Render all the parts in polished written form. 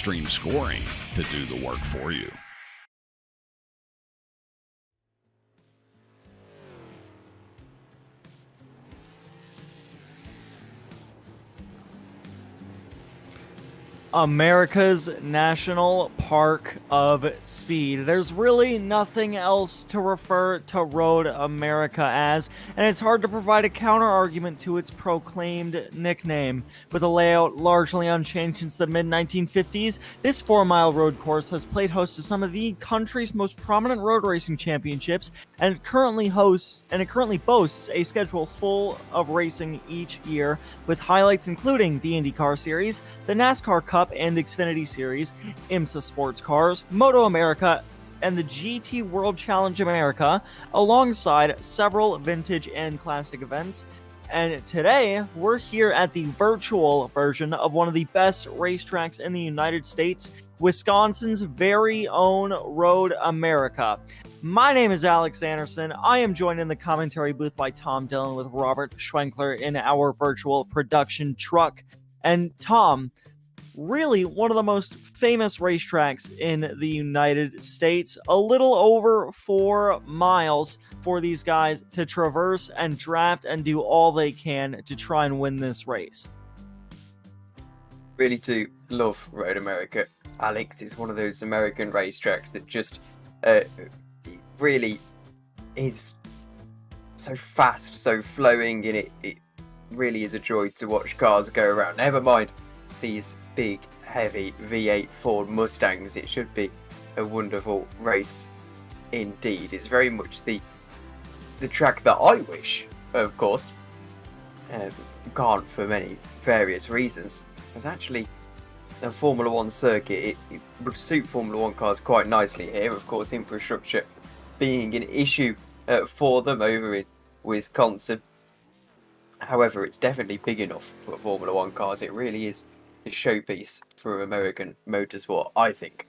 Xtreme scoring to do the work for you. America's National Park of Speed. There's really nothing else to refer to Road America as, and it's hard to provide a counter-argument to its proclaimed nickname. With a layout largely unchanged since the mid-1950s, this 4-mile road course has played host to some of the country's most prominent road racing championships, and it currently boasts a schedule full of racing each year, with highlights including the IndyCar Series, the NASCAR Cup and Xfinity Series, IMSA Sports Cars, Moto America, and the GT World Challenge America, alongside several vintage and classic events. And today, we're here at the virtual version of one of the best racetracks in the United States, Wisconsin's very own Road America. My name is Alex Andersen. I am joined in the commentary booth by Tom Dillon with Robert Schwenkler in our virtual production truck. And Tom, really one of the most famous racetracks in the United States. A little over 4 miles for these guys to traverse and draft and do all they can to try and win this race. Really do love Road America, Alex. It's one of those American racetracks that just really is so fast, so flowing, and it really is a joy to watch cars go around. Never mind these big, heavy V8 Ford Mustangs. It should be a wonderful race indeed. It's very much the track that I wish, of course, can't for many various reasons. There's actually a Formula 1 circuit. It would suit Formula 1 cars quite nicely here. Of course, infrastructure being an issue for them over in Wisconsin. However, it's definitely big enough for Formula 1 cars. It really is a showpiece for American motorsport, I think.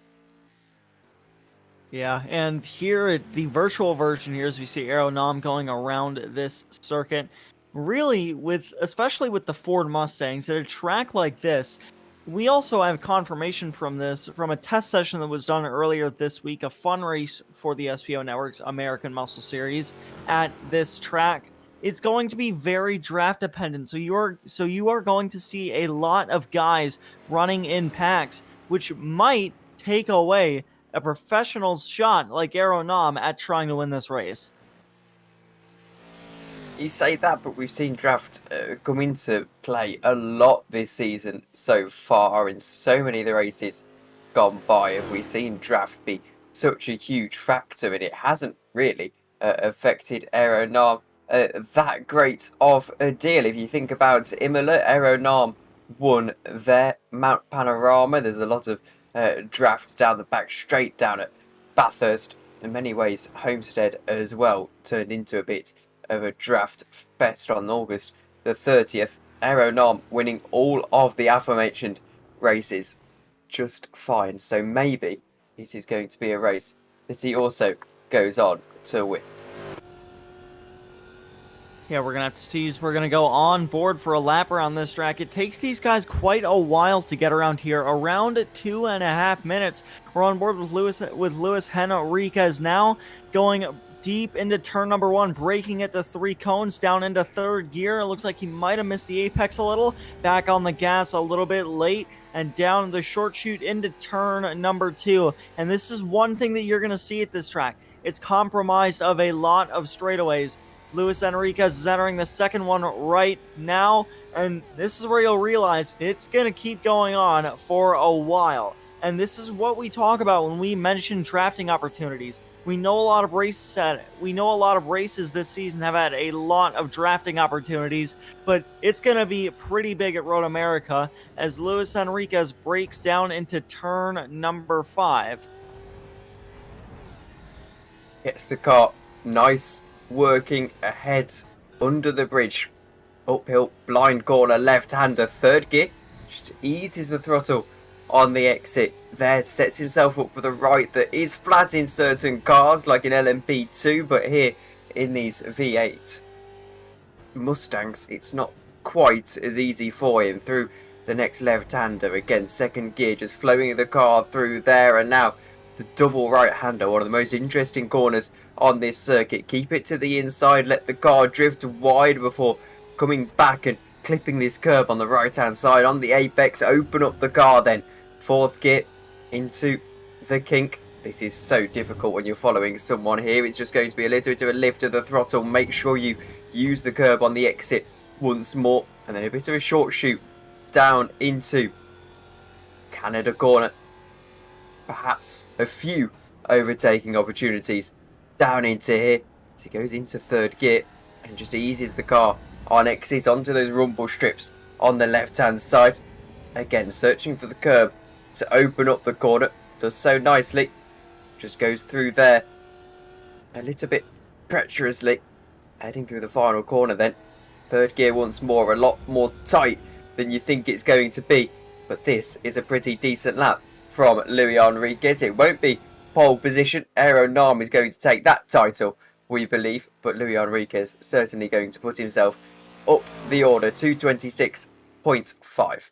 Yeah, and here at the virtual version here, as we see Aeronom going around this circuit, really especially with the Ford Mustangs, at a track like this, we also have confirmation from a test session that was done earlier this week, a fun race for the SPO Network's American Muscle Series at this track. It's going to be very draft dependent, so you are going to see a lot of guys running in packs, which might take away a professional's shot like Aeronom at trying to win this race. You say that, but we've seen draft come into play a lot this season so far, in so many of the races gone by, and we've seen draft be such a huge factor, and it hasn't really affected Aeronom that great of a deal. If you think about Imola, Aeronom won their Mount Panorama. There's a lot of draft down the back, straight down at Bathurst. In many ways, Homestead as well turned into a bit of a draft fest on August the 30th. Aeronom winning all of the aforementioned races just fine. So maybe this is going to be a race that he also goes on to win. Yeah, we're going to have to see. We're going to go on board for a lap around this track. It takes these guys quite a while to get around here, around 2.5 minutes. We're on board with Luis Henriquez now, going deep into turn number 1, braking at the 3 cones, down into 3rd gear. It looks like he might have missed the apex a little. Back on the gas a little bit late, and down the short chute into turn number 2. And this is one thing that you're going to see at this track. It's comprised of a lot of straightaways. Luis Enriquez is entering the second one right now, and this is where you'll realize it's going to keep going on for a while. And this is what we talk about when we mention drafting opportunities. We know a lot of races this season have had a lot of drafting opportunities, but it's going to be pretty big at Road America as Luis Enriquez breaks down into turn number 5. Gets the car nice, working ahead under the bridge, uphill, blind corner, left-hander, 3rd gear, just eases the throttle on the exit there, sets himself up for the right that is flat in certain cars like in LMP2, but here in these V8 Mustangs it's not quite as easy for him. Through the next left-hander. Again, second gear, just flowing the car through there, and now the double right-hander, one of the most interesting corners on this circuit. Keep it to the inside, let the car drift wide before coming back and clipping this curb on the right-hand side on the apex. Open up the car then. Fourth gear into the kink. This is so difficult when you're following someone here. It's just going to be a little bit of a lift of the throttle. Make sure you use the curb on the exit once more. And then a bit of a short shoot down into Canada corner. Perhaps a few overtaking opportunities down into here. As he goes into third gear and just eases the car on exit onto those rumble strips on the left-hand side. Again, searching for the curb to open up the corner. Does so nicely. Just goes through there a little bit treacherously. Heading through the final corner then. Third gear once more, a lot more tight than you think it's going to be. But this is a pretty decent lap from Luis Enriquez. It won't be pole position. Aero Nam is going to take that title, we believe. But Luis Enriquez certainly going to put himself up the order, 226.5.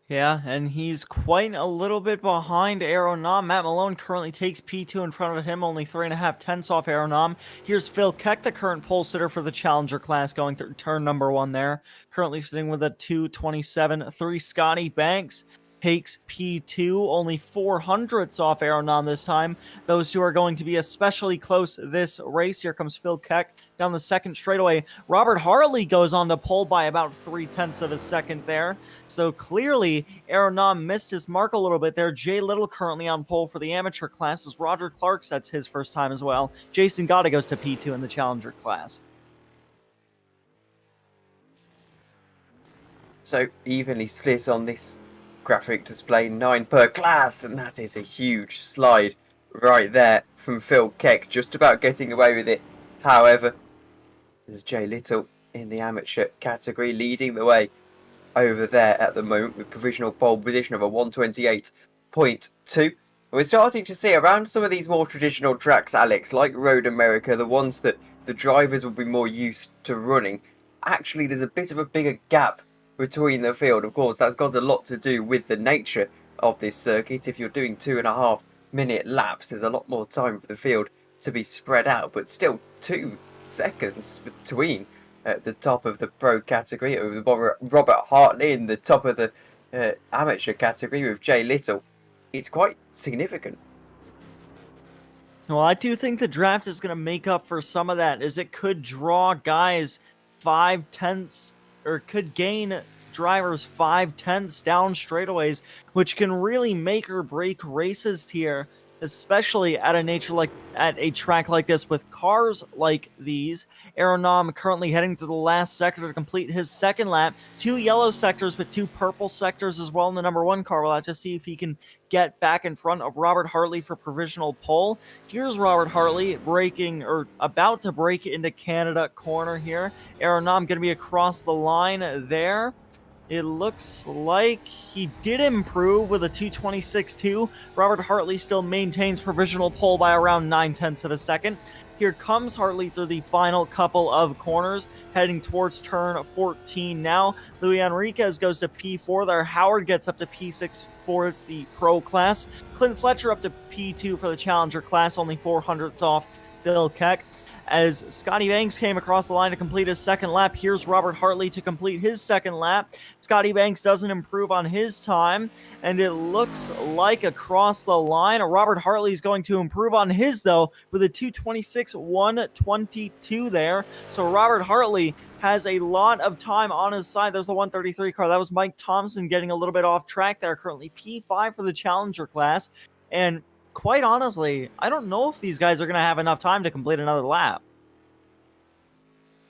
Yeah, and he's quite a little bit behind Aeronam. Matt Malone currently takes P2 in front of him, only 3.5 tenths off Aeronam. Here's Phil Keck, the current pole sitter for the Challenger class, going through turn number 1 there. Currently sitting with a 2:27.3. Scotty Banks takes P2, only 0.04 off Aeronam this time. Those two are going to be especially close this race. Here comes Phil Keck down the second straightaway. Robert Hartley goes on to pole by about 0.3 of a second there. So clearly, Aeronam missed his mark a little bit there. Jay Little currently on pole for the amateur class as Roger Clark sets his first time as well. Jason Gotta goes to P2 in the Challenger class. So evenly split on this graphic display, 9 per class, and that is a huge slide right there from Phil Keck, just about getting away with it. However, there's Jay Little in the amateur category leading the way over there at the moment with provisional pole position of a 128.2. We're starting to see around some of these more traditional tracks, Alex, like Road America, the ones that the drivers will be more used to running. Actually, there's a bit of a bigger gap between the field. Of course, that's got a lot to do with the nature of this circuit. If you're doing 2.5-minute laps, there's a lot more time for the field to be spread out, but still 2 seconds between the top of the pro category with Robert Hartley in the top of the amateur category with Jay Little. It's quite significant. Well, I do think the draft is going to make up for some of that, as it could draw guys 0.5, or could gain drivers 0.5 down straightaways, which can really make or break races here, especially at a track like this with cars like these. Aeronam currently heading to the last sector to complete his second lap. 2 yellow sectors, but 2 purple sectors as well in the number 1 car. We'll have to see if he can get back in front of Robert Hartley for provisional pole. Here's Robert Hartley about to break into Canada corner here. Aeronam going to be across the line there. It looks like he did improve with a 2:26.2. Robert Hartley still maintains provisional pole by around 0.9 of a second. Here comes Hartley through the final couple of corners, heading towards turn 14 now. Luis Enriquez goes to P4 there. Howard gets up to P6 for the pro class. Clint Fletcher up to P2 for the Challenger class, only 0.04 off Phil Keck. As Scotty Banks came across the line to complete his second lap, here's Robert Hartley to complete his second lap. Scotty Banks doesn't improve on his time, and it looks like across the line, Robert Hartley is going to improve on his, though, with a 2:26.122 there. So Robert Hartley has a lot of time on his side. There's the 133 car. That was Mike Thompson getting a little bit off track there, currently P5 for the Challenger class. And quite honestly, I don't know if these guys are going to have enough time to complete another lap.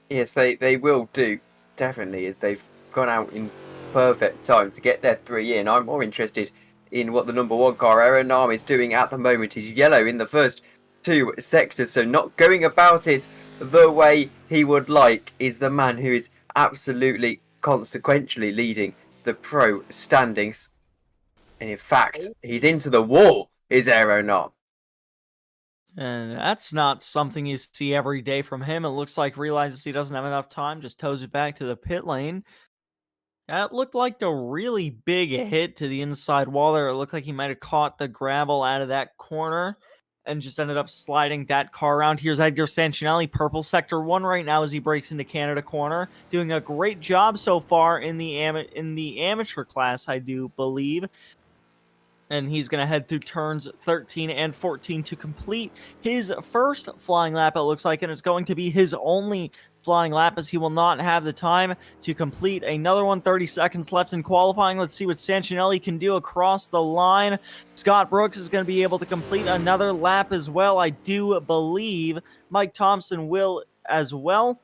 Yes, they will do, definitely, as they've gone out in perfect time to get their 3 in. I'm more interested in what the number 1 car, Aeronam, is doing at the moment. He's yellow in the first 2 sectors, so not going about it the way he would like is the man who is absolutely consequentially leading the pro standings. And in fact, he's into the wall. Is Aeronam. And that's not something you see every day from him. It looks like realizes he doesn't have enough time, just toes it back to the pit lane. That looked like a really big hit to the inside wall there. It looked like he might have caught the gravel out of that corner and just ended up sliding that car around. Here's Edgar Sancinelli, purple sector 1 right now as he breaks into Canada corner, doing a great job so far in the amateur class, I do believe. And he's going to head through turns 13 and 14 to complete his first flying lap, it looks like, and it's going to be his only flying lap as he will not have the time to complete another one. 30 seconds left in qualifying. Let's see what Sancinelli can do across the line. Scott Brooks is going to be able to complete another lap as well. I do believe Mike Thompson will as well.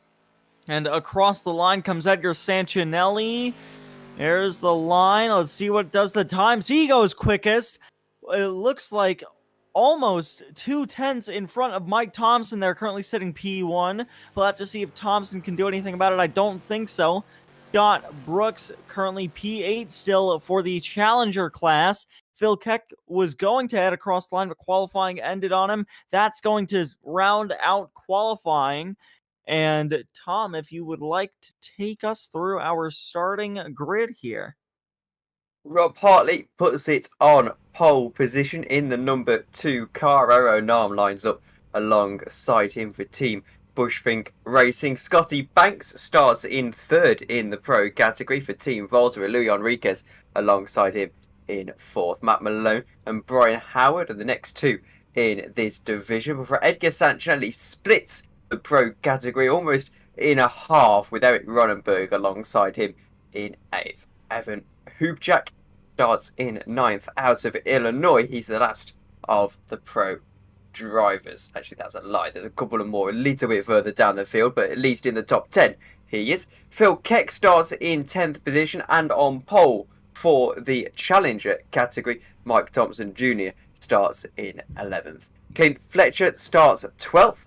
And across the line comes Edgar Sancinelli. There's the line. Let's see what does the times. He goes quickest. It looks like almost 2/10 in front of Mike Thompson. They're currently sitting P1. We'll have to see if Thompson can do anything about it. I don't think so. Scott Brooks currently P8 still for the Challenger class. Phil Keck was going to head across the line, but qualifying ended on him. That's going to round out qualifying. And Tom, if you would like to take us through our starting grid here. Rob Hartley puts it on pole position in the number 2 car. Aaron Narm lines up alongside him for Team Bushfink Racing. Scotty Banks starts in 3rd in the pro category for Team Volta. Louis Enriquez alongside him in 4th. Matt Malone and Brian Howard are the next 2 in this division. Before Edgar Sancinelli splits the pro category almost in a half with Eric Ronenberg alongside him in 8th. Evan Hoopjack starts in 9th out of Illinois. He's the last of the pro drivers. Actually, that's a lie. There's a couple of more a little bit further down the field, but at least in the top 10 he is. Phil Keck starts in 10th position and on pole for the Challenger category. Mike Thompson Jr. starts in 11th. Clint Fletcher starts 12th.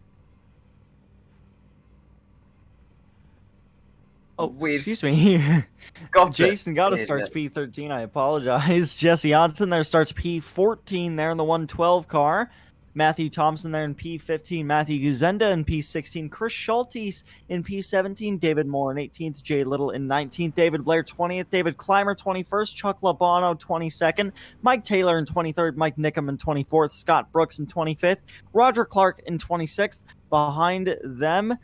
Oh, excuse me. Jason Gotta starts P13. I apologize. Jesse Hodson there starts P14 there in the 112 car. Matthew Thompson there in P15. Matthew Guzenda in P16. Chris Schultes in P17. David Moore in 18th. Jay Little in 19th. David Blair 20th. David Clymer 21st. Chuck Labano 22nd. Mike Taylor in 23rd. Mike Nickham in 24th. Scott Brooks in 25th. Roger Clark in 26th. Behind them,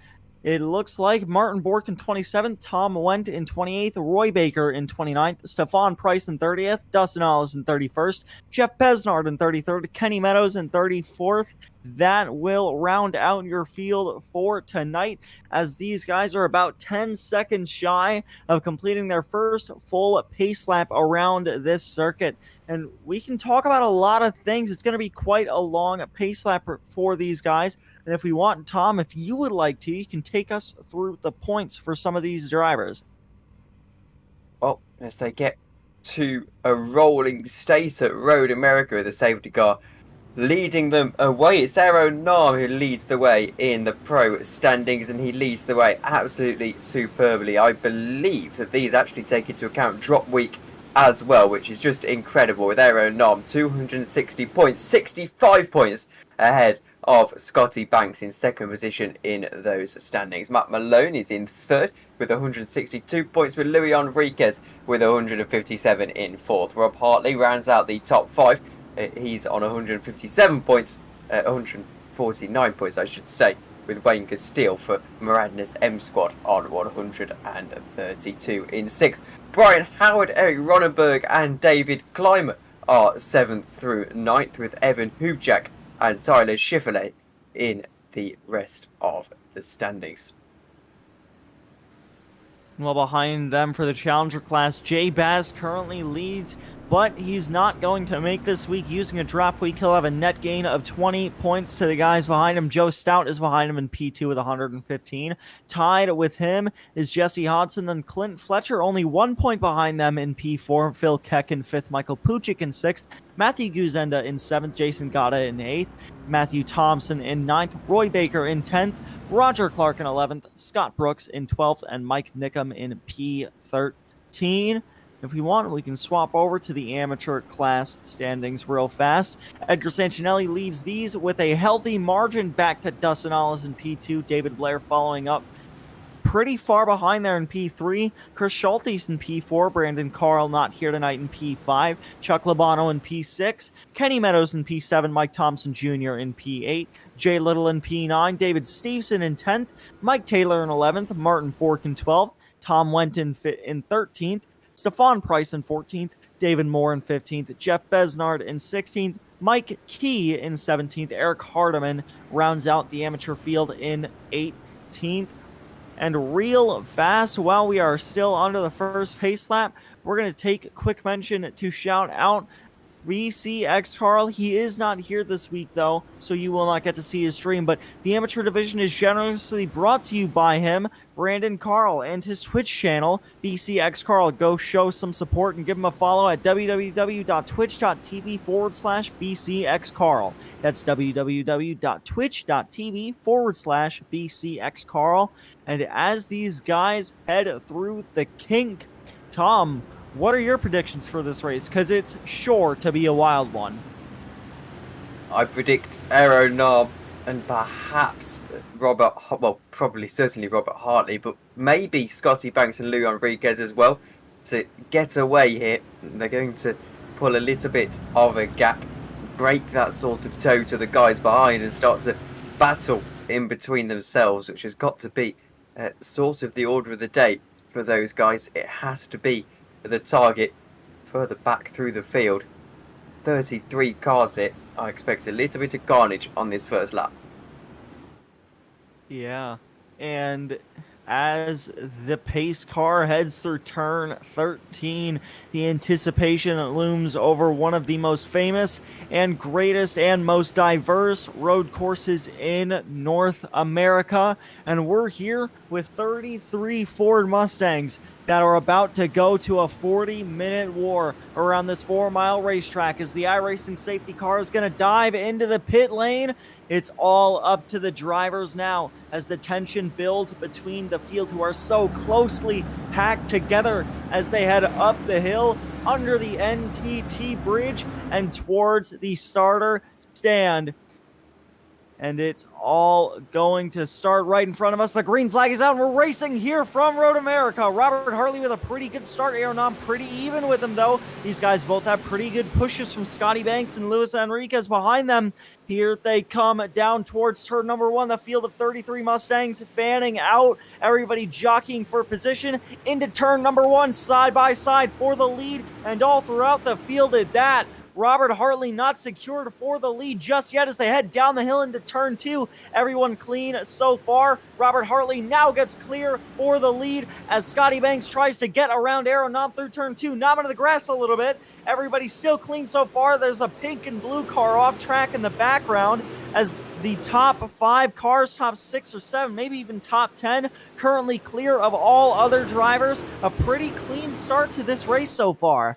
it looks like Martin Bork in 27th, Tom Wendt in 28th, Roy Baker in 29th, Stefan Price in 30th, Dustin Ollis in 31st, Jeff Besnard in 33rd, Kenny Meadows in 34th. That will round out your field for tonight, as these guys are about 10 seconds shy of completing their first full pace lap around this circuit. And we can talk about a lot of things. It's going to be quite a long pace lap for these guys. And if we want, Tom, if you would like to, you can take us through the points for some of these drivers. Well, as they get to a rolling state at Road America with the safety car leading them away. It's Aaron Narm who leads the way in the pro standings, and he leads the way absolutely superbly. I believe that these actually take into account drop week as well, which is just incredible, with Aaron Narm 260 points, 65 points ahead of Scotty Banks in 2nd position in those standings. Matt Malone is in 3rd with 162 points, with Louis Enriquez with 157 in 4th. Rob Hartley rounds out the top 5. He's on 157 points, 149 points I should say, with Wayne Castile for Maradness M Squad on 132 in 6th. Brian Howard, Eric Ronenberg and David Clymer are 7th through 9th, with Evan Hoopjack and Tyler Schifferle in the rest of the standings. Well, behind them for the Challenger class, Jay Bass currently leads, but he's not going to make this week using a drop week. He'll have a net gain of 20 points to the guys behind him. Joe Stout is behind him in P2 with 115. Tied with him is Jesse Hodson, then Clint Fletcher, only 1 point behind them in P4. Phil Keck in 5th, Michael Puchik in 6th, Matthew Guzenda in 7th, Jason Gata in 8th, Matthew Thompson in 9th, Roy Baker in 10th, Roger Clark in 11th, Scott Brooks in 12th, and Mike Nickham in P13. If we want, we can swap over to the amateur class standings real fast. Edgar Sancinelli leads these with a healthy margin back to Dustin Ollis in P2. David Blair following up pretty far behind there in P3. Chris Schultes in P4. Brandon Carl not here tonight in P5. Chuck Labano in P6. Kenny Meadows in P7. Mike Thompson Jr. in P8. Jay Little in P9. David Stevenson in 10th. Mike Taylor in 11th. Martin Bork in 12th. Tom Wenton in 13th. Stefan Price in 14th. David Moore in 15th. Jeff Besnard in 16th. Mike Key in 17th. Eric Hardiman rounds out the amateur field in 18th. And real fast, while we are still under the first pace lap, we're going to take a quick mention to shout out BCXCarl. He is not here this week, though, so you will not get to see his stream, but the amateur division is generously brought to you by him, Brandon Carl, and his Twitch channel, BCXCarl. Go show some support and give him a follow at www.twitch.tv/BCXCarl. That's www.twitch.tv/BCXCarl. And as these guys head through the kink, Tom, what are your predictions for this race? Because it's sure to be a wild one. I predict Aeronom and perhaps certainly Robert Hartley, but maybe Scotty Banks and Lou Enriquez as well to get away here. They're going to pull a little bit of a gap, break that sort of toe to the guys behind and start to battle in between themselves, which has got to be sort of the order of the day for those guys. It has to be the target further back through the field. 33 cars here. I expect a little bit of carnage on this first lap. Yeah, and as the pace car heads through turn 13, the anticipation looms over one of the most famous and greatest and most diverse road courses in North America. And we're here with 33 Ford Mustangs that are about to go to a 40-minute war around this 4-mile racetrack as the iRacing safety car is going to dive into the pit lane. It's all up to the drivers now as the tension builds between the field, who are so closely packed together as they head up the hill under the NTT bridge and towards the starter stand. And it's all going to start right in front of us. The green flag is out, and we're racing here from Road America. Robert Hartley with a pretty good start. Aeronom pretty even with him, though. These guys both have pretty good pushes from Scotty Banks and Luis Enriquez behind them. Here they come down towards turn number 1. The field of 33 Mustangs fanning out. Everybody jockeying for position into turn number 1, side by side for the lead. And all throughout the field at that. Robert Hartley not secured for the lead just yet as they head down the hill into turn 2. Everyone clean so far. Robert Hartley now gets clear for the lead as Scotty Banks tries to get around Aeronom through turn 2. Knob into the grass a little bit. Everybody's still clean so far. There's a pink and blue car off track in the background as the top 5 cars, top 6 or 7, maybe even top 10, currently clear of all other drivers. A pretty clean start to this race so far.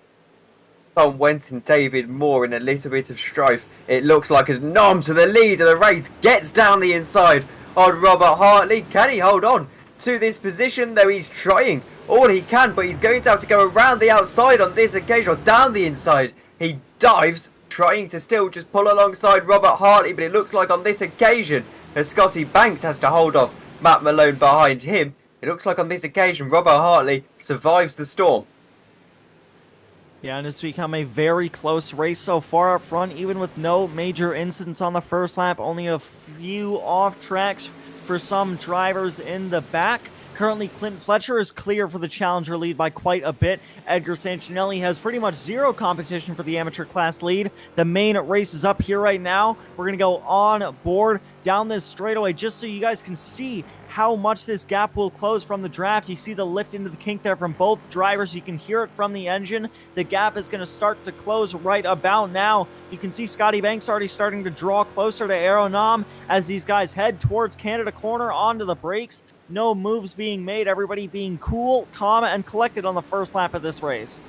Tom Wenton, David Moore in a little bit of strife. It looks like as Nom to the lead of the race gets down the inside on Robert Hartley. Can he hold on to this position? Though he's trying all he can, but he's going to have to go around the outside on this occasion, or down the inside. He dives, trying to still just pull alongside Robert Hartley, but it looks like on this occasion as Scotty Banks has to hold off Matt Malone behind him. It looks like on this occasion Robert Hartley survives the storm. Yeah, and it's become a very close race so far up front, even with no major incidents on the first lap. Only a few off tracks for some drivers in the back. Currently, Clint Fletcher is clear for the Challenger lead by quite a bit. Edgar Sancinelli has pretty much zero competition for the amateur class lead. The main race is up here right now. We're going to go on board down this straightaway just so you guys can see how much this gap will close from the draft. You see the lift into the kink there from both drivers. You can hear it from the engine. The gap is going to start to close right about now. You can see Scotty Banks already starting to draw closer to Aeronom as these guys head towards Canada Corner onto the brakes. No moves being made. Everybody being cool, calm, and collected on the first lap of this race.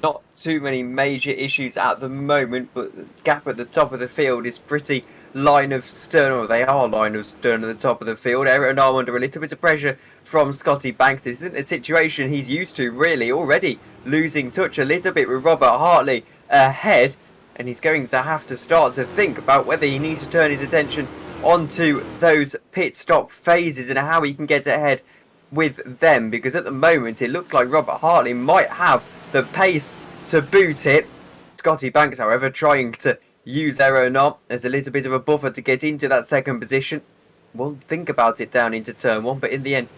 Not too many major issues at the moment, but the gap at the top of the field is pretty line of stern, or they are line of stern at the top of the field. Aeronom under a little bit of pressure from Scotty Banks. This isn't a situation he's used to, really. Already losing touch a little bit with Robert Hartley ahead, and he's going to have to start to think about whether he needs to turn his attention onto those pit stop phases and how he can get ahead with them, because at the moment it looks like Robert Hartley might have the pace to boot it. Scotty Banks, however, trying to use aeronaut as a little bit of a buffer to get into that second position. We'll think about it down into turn one, but in the end,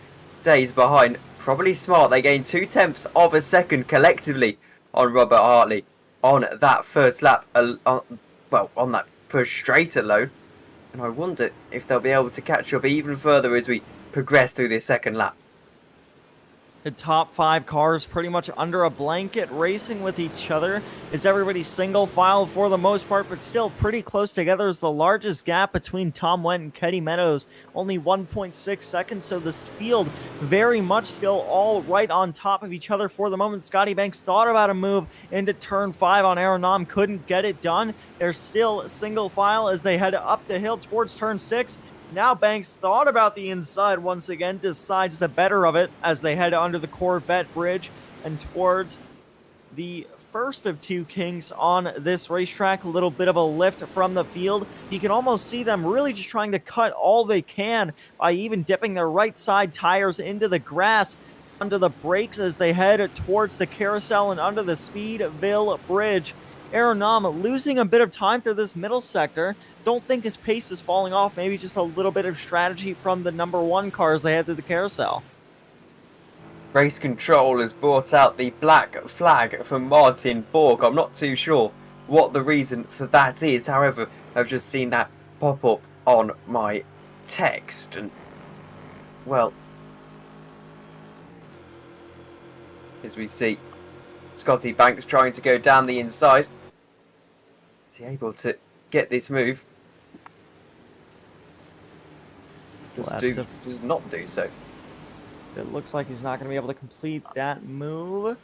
stays behind. Probably smart. They gain 0.2 of a second collectively on Robert Hartley on that first lap, on that first straight alone. And I wonder if they'll be able to catch up even further as we progress through this second lap. The top 5 cars pretty much under a blanket racing with each other. Is everybody single file for the most part, but still pretty close together. Is the largest gap between Tom Wendt and Keddy Meadows, only 1.6 seconds. So this field very much still all right on top of each other for the moment. Scotty Banks thought about a move into turn 5 on Aeronom, couldn't get it done. They're still single file as they head up the hill towards turn 6. Now Banks thought about the inside once again, decides the better of it as they head under the Corvette bridge and towards the first of 2 kinks on this racetrack. A little bit of a lift from the field. You can almost see them really just trying to cut all they can by even dipping their right side tires into the grass under the brakes as they head towards the carousel and under the Speedville bridge. Aeronom losing a bit of time through this middle sector. Don't think his pace is falling off. Maybe just a little bit of strategy from the number 1 cars they had through the carousel. Race control has brought out the black flag for Martin Borg. I'm not too sure what the reason for that is. However, I've just seen that pop up on my text. And, well, as we see Scotty Banks trying to go down the inside. Is he able to get this move? Does not do so. It looks like he's not going to be able to complete that move.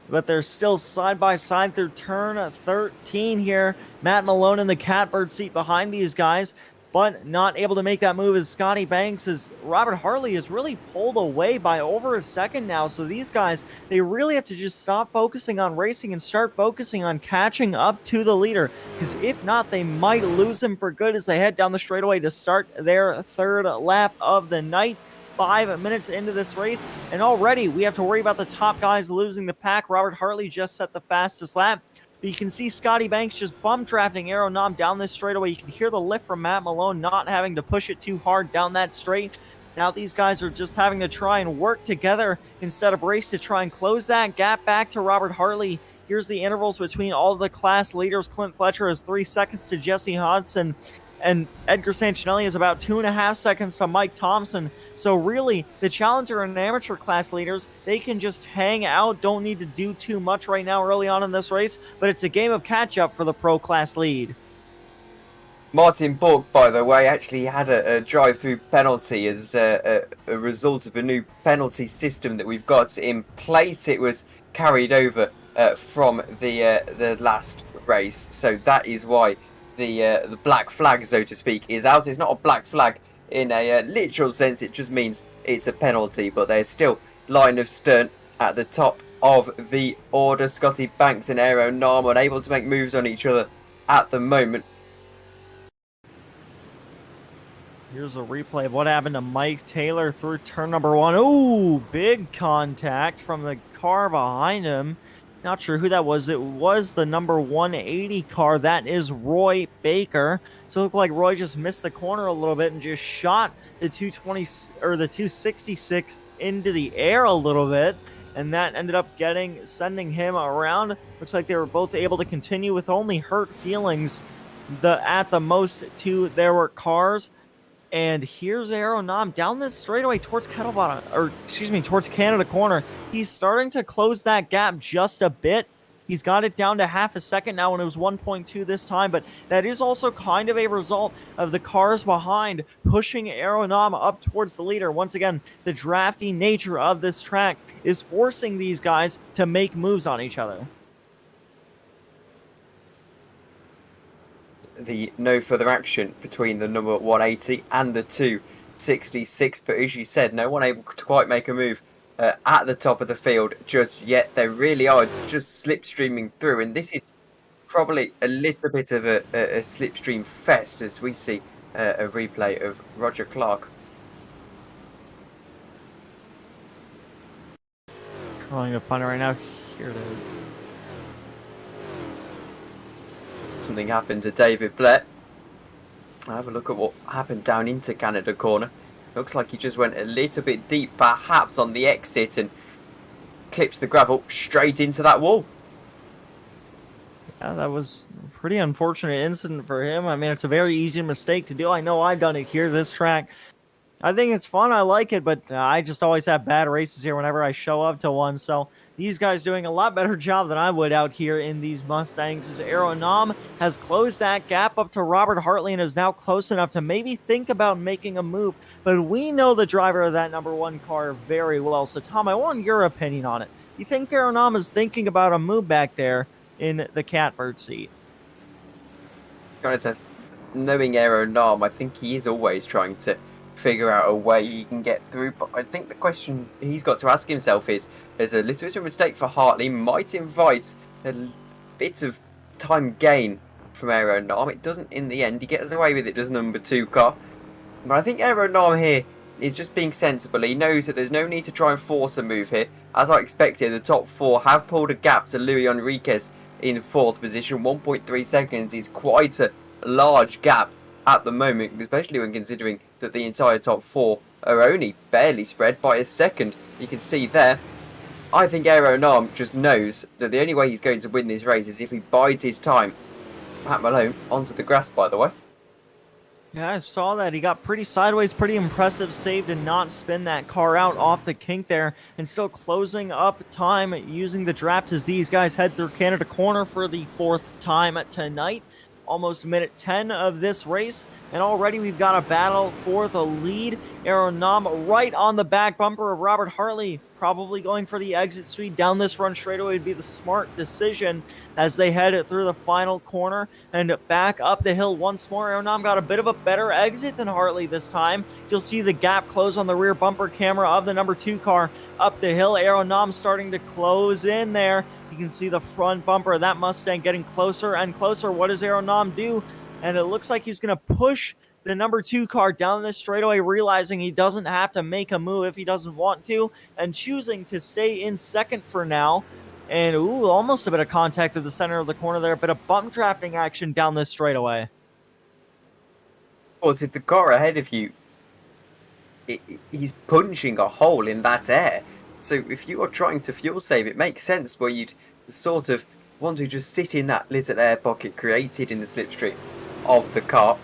But they're still side by side through turn 13 here. Matt Malone in the catbird seat behind these guys, but not able to make that move as Scotty Banks, as Robert Hartley is really pulled away by over a second now. So these guys, they really have to just stop focusing on racing and start focusing on catching up to the leader, because if not, they might lose him for good as they head down the straightaway to start their third lap of the night. 5 minutes into this race, and already we have to worry about the top guys losing the pack. Robert Hartley just set the fastest lap. But you can see Scotty Banks just bum drafting Aeronom down this straightaway. You can hear the lift from Matt Malone not having to push it too hard down that straight. Now these guys are just having to try and work together instead of race to try and close that gap back to Robert Hartley. Here's the intervals between all of the class leaders. Clint Fletcher has 3 seconds to Jesse Hodson, and Edgar Santinelli is about 2.5 seconds to Mike Thompson. So really, the challenger and amateur class leaders, they can just hang out, don't need to do too much right now early on in this race, but it's a game of catch-up for the pro class lead. Martin Borg, by the way, actually had a drive-through penalty as a result of a new penalty system that we've got in place. It was carried over from the last race, so that is why the black flag, so to speak, is out. It's not a black flag in a literal sense, it just means it's a penalty, but there's still line of stern at the top of the order. Scotty Banks and Aeronom unable to make moves on each other at the moment. Here's a replay of what happened to Mike Taylor through turn number 1. Ooh, big contact from the car behind him. Not sure who that was. It was the number 180 car. That is Roy Baker. So it looked like Roy just missed the corner a little bit and just shot the 220 or the 266 into the air a little bit, and that ended up sending him around. Looks like they were both able to continue with only hurt feelings at the most to their cars. And here's Aeronom down this straightaway towards towards Canada corner. He's starting to close that gap just a bit. He's got it down to half a second now when it was 1.2 this time, but that is also kind of a result of the cars behind pushing Aeronom up towards the leader. Once again, the drafty nature of this track is forcing these guys to make moves on each other. The no further action between the number 180 and the 266, but as you said, no one able to quite make a move at the top of the field just yet. They really are just slipstreaming through, and this is probably a little bit of a slipstream fest as we see a replay of Roger Clark. Trying to find it right now. Here it is. Something happened to David Blair. I'll have a look at what happened down into Canada corner. Looks like he just went a little bit deep, perhaps on the exit, and clips the gravel straight into that wall. Yeah, that was a pretty unfortunate incident for him. I mean, it's a very easy mistake to do. I know I've done it here, this track. I think it's fun. I like it, but I just always have bad races here whenever I show up to one. So these guys doing a lot better job than I would out here in these Mustangs. As Aeronom has closed that gap up to Robert Hartley and is now close enough to maybe think about making a move. But we know the driver of that #1 car very well. So Tom, I want your opinion on it. You think Aeronom is thinking about a move back there in the catbird seat? Knowing Aeronom, I think he is always trying to figure out a way he can get through, but I think the question he's got to ask himself is, there's a little bit of a mistake for Hartley, might invite a bit of time gain from Aeronom. It doesn't in the end, he gets away with it, does #2 car, but I think Aeronom here is just being sensible. He knows that there's no need to try and force a move here. As I expected, the top 4 have pulled a gap to Luis Enriquez in 4th position. 1.3 seconds is quite a large gap at the moment, especially when considering that the entire top 4 are only barely spread by a second. You can see there. I think Aeronom just knows that the only way he's going to win this race is if he bides his time. Matt Malone onto the grass, by the way. Yeah, I saw that. He got pretty sideways, pretty impressive save to not spin that car out off the kink there, and still closing up time using the draft as these guys head through Canada corner for the 4th time tonight. Almost minute 10 of this race, and already we've got a battle for the lead. Aeronom right on the back bumper of Robert Hartley, probably going for the exit speed down this run straightaway would be the smart decision as they head through the final corner and back up the hill once more. Aeronom got a bit of a better exit than Hartley this time. You'll see the gap close on the rear bumper camera of the #2 car up the hill. Aeronom starting to close in there. You can see the front bumper of that Mustang getting closer and closer. What does Aeronom do? And it looks like he's going to push the #2 car down this straightaway, realizing he doesn't have to make a move if he doesn't want to, and choosing to stay in 2nd for now. And, ooh, almost a bit of contact at the center of the corner there, a bit of bump drafting action down this straightaway. Well, if the car ahead of you, he's punching a hole in that air. So if you are trying to fuel save, it makes sense where you'd sort of want to just sit in that little air pocket created in the slipstream of the car.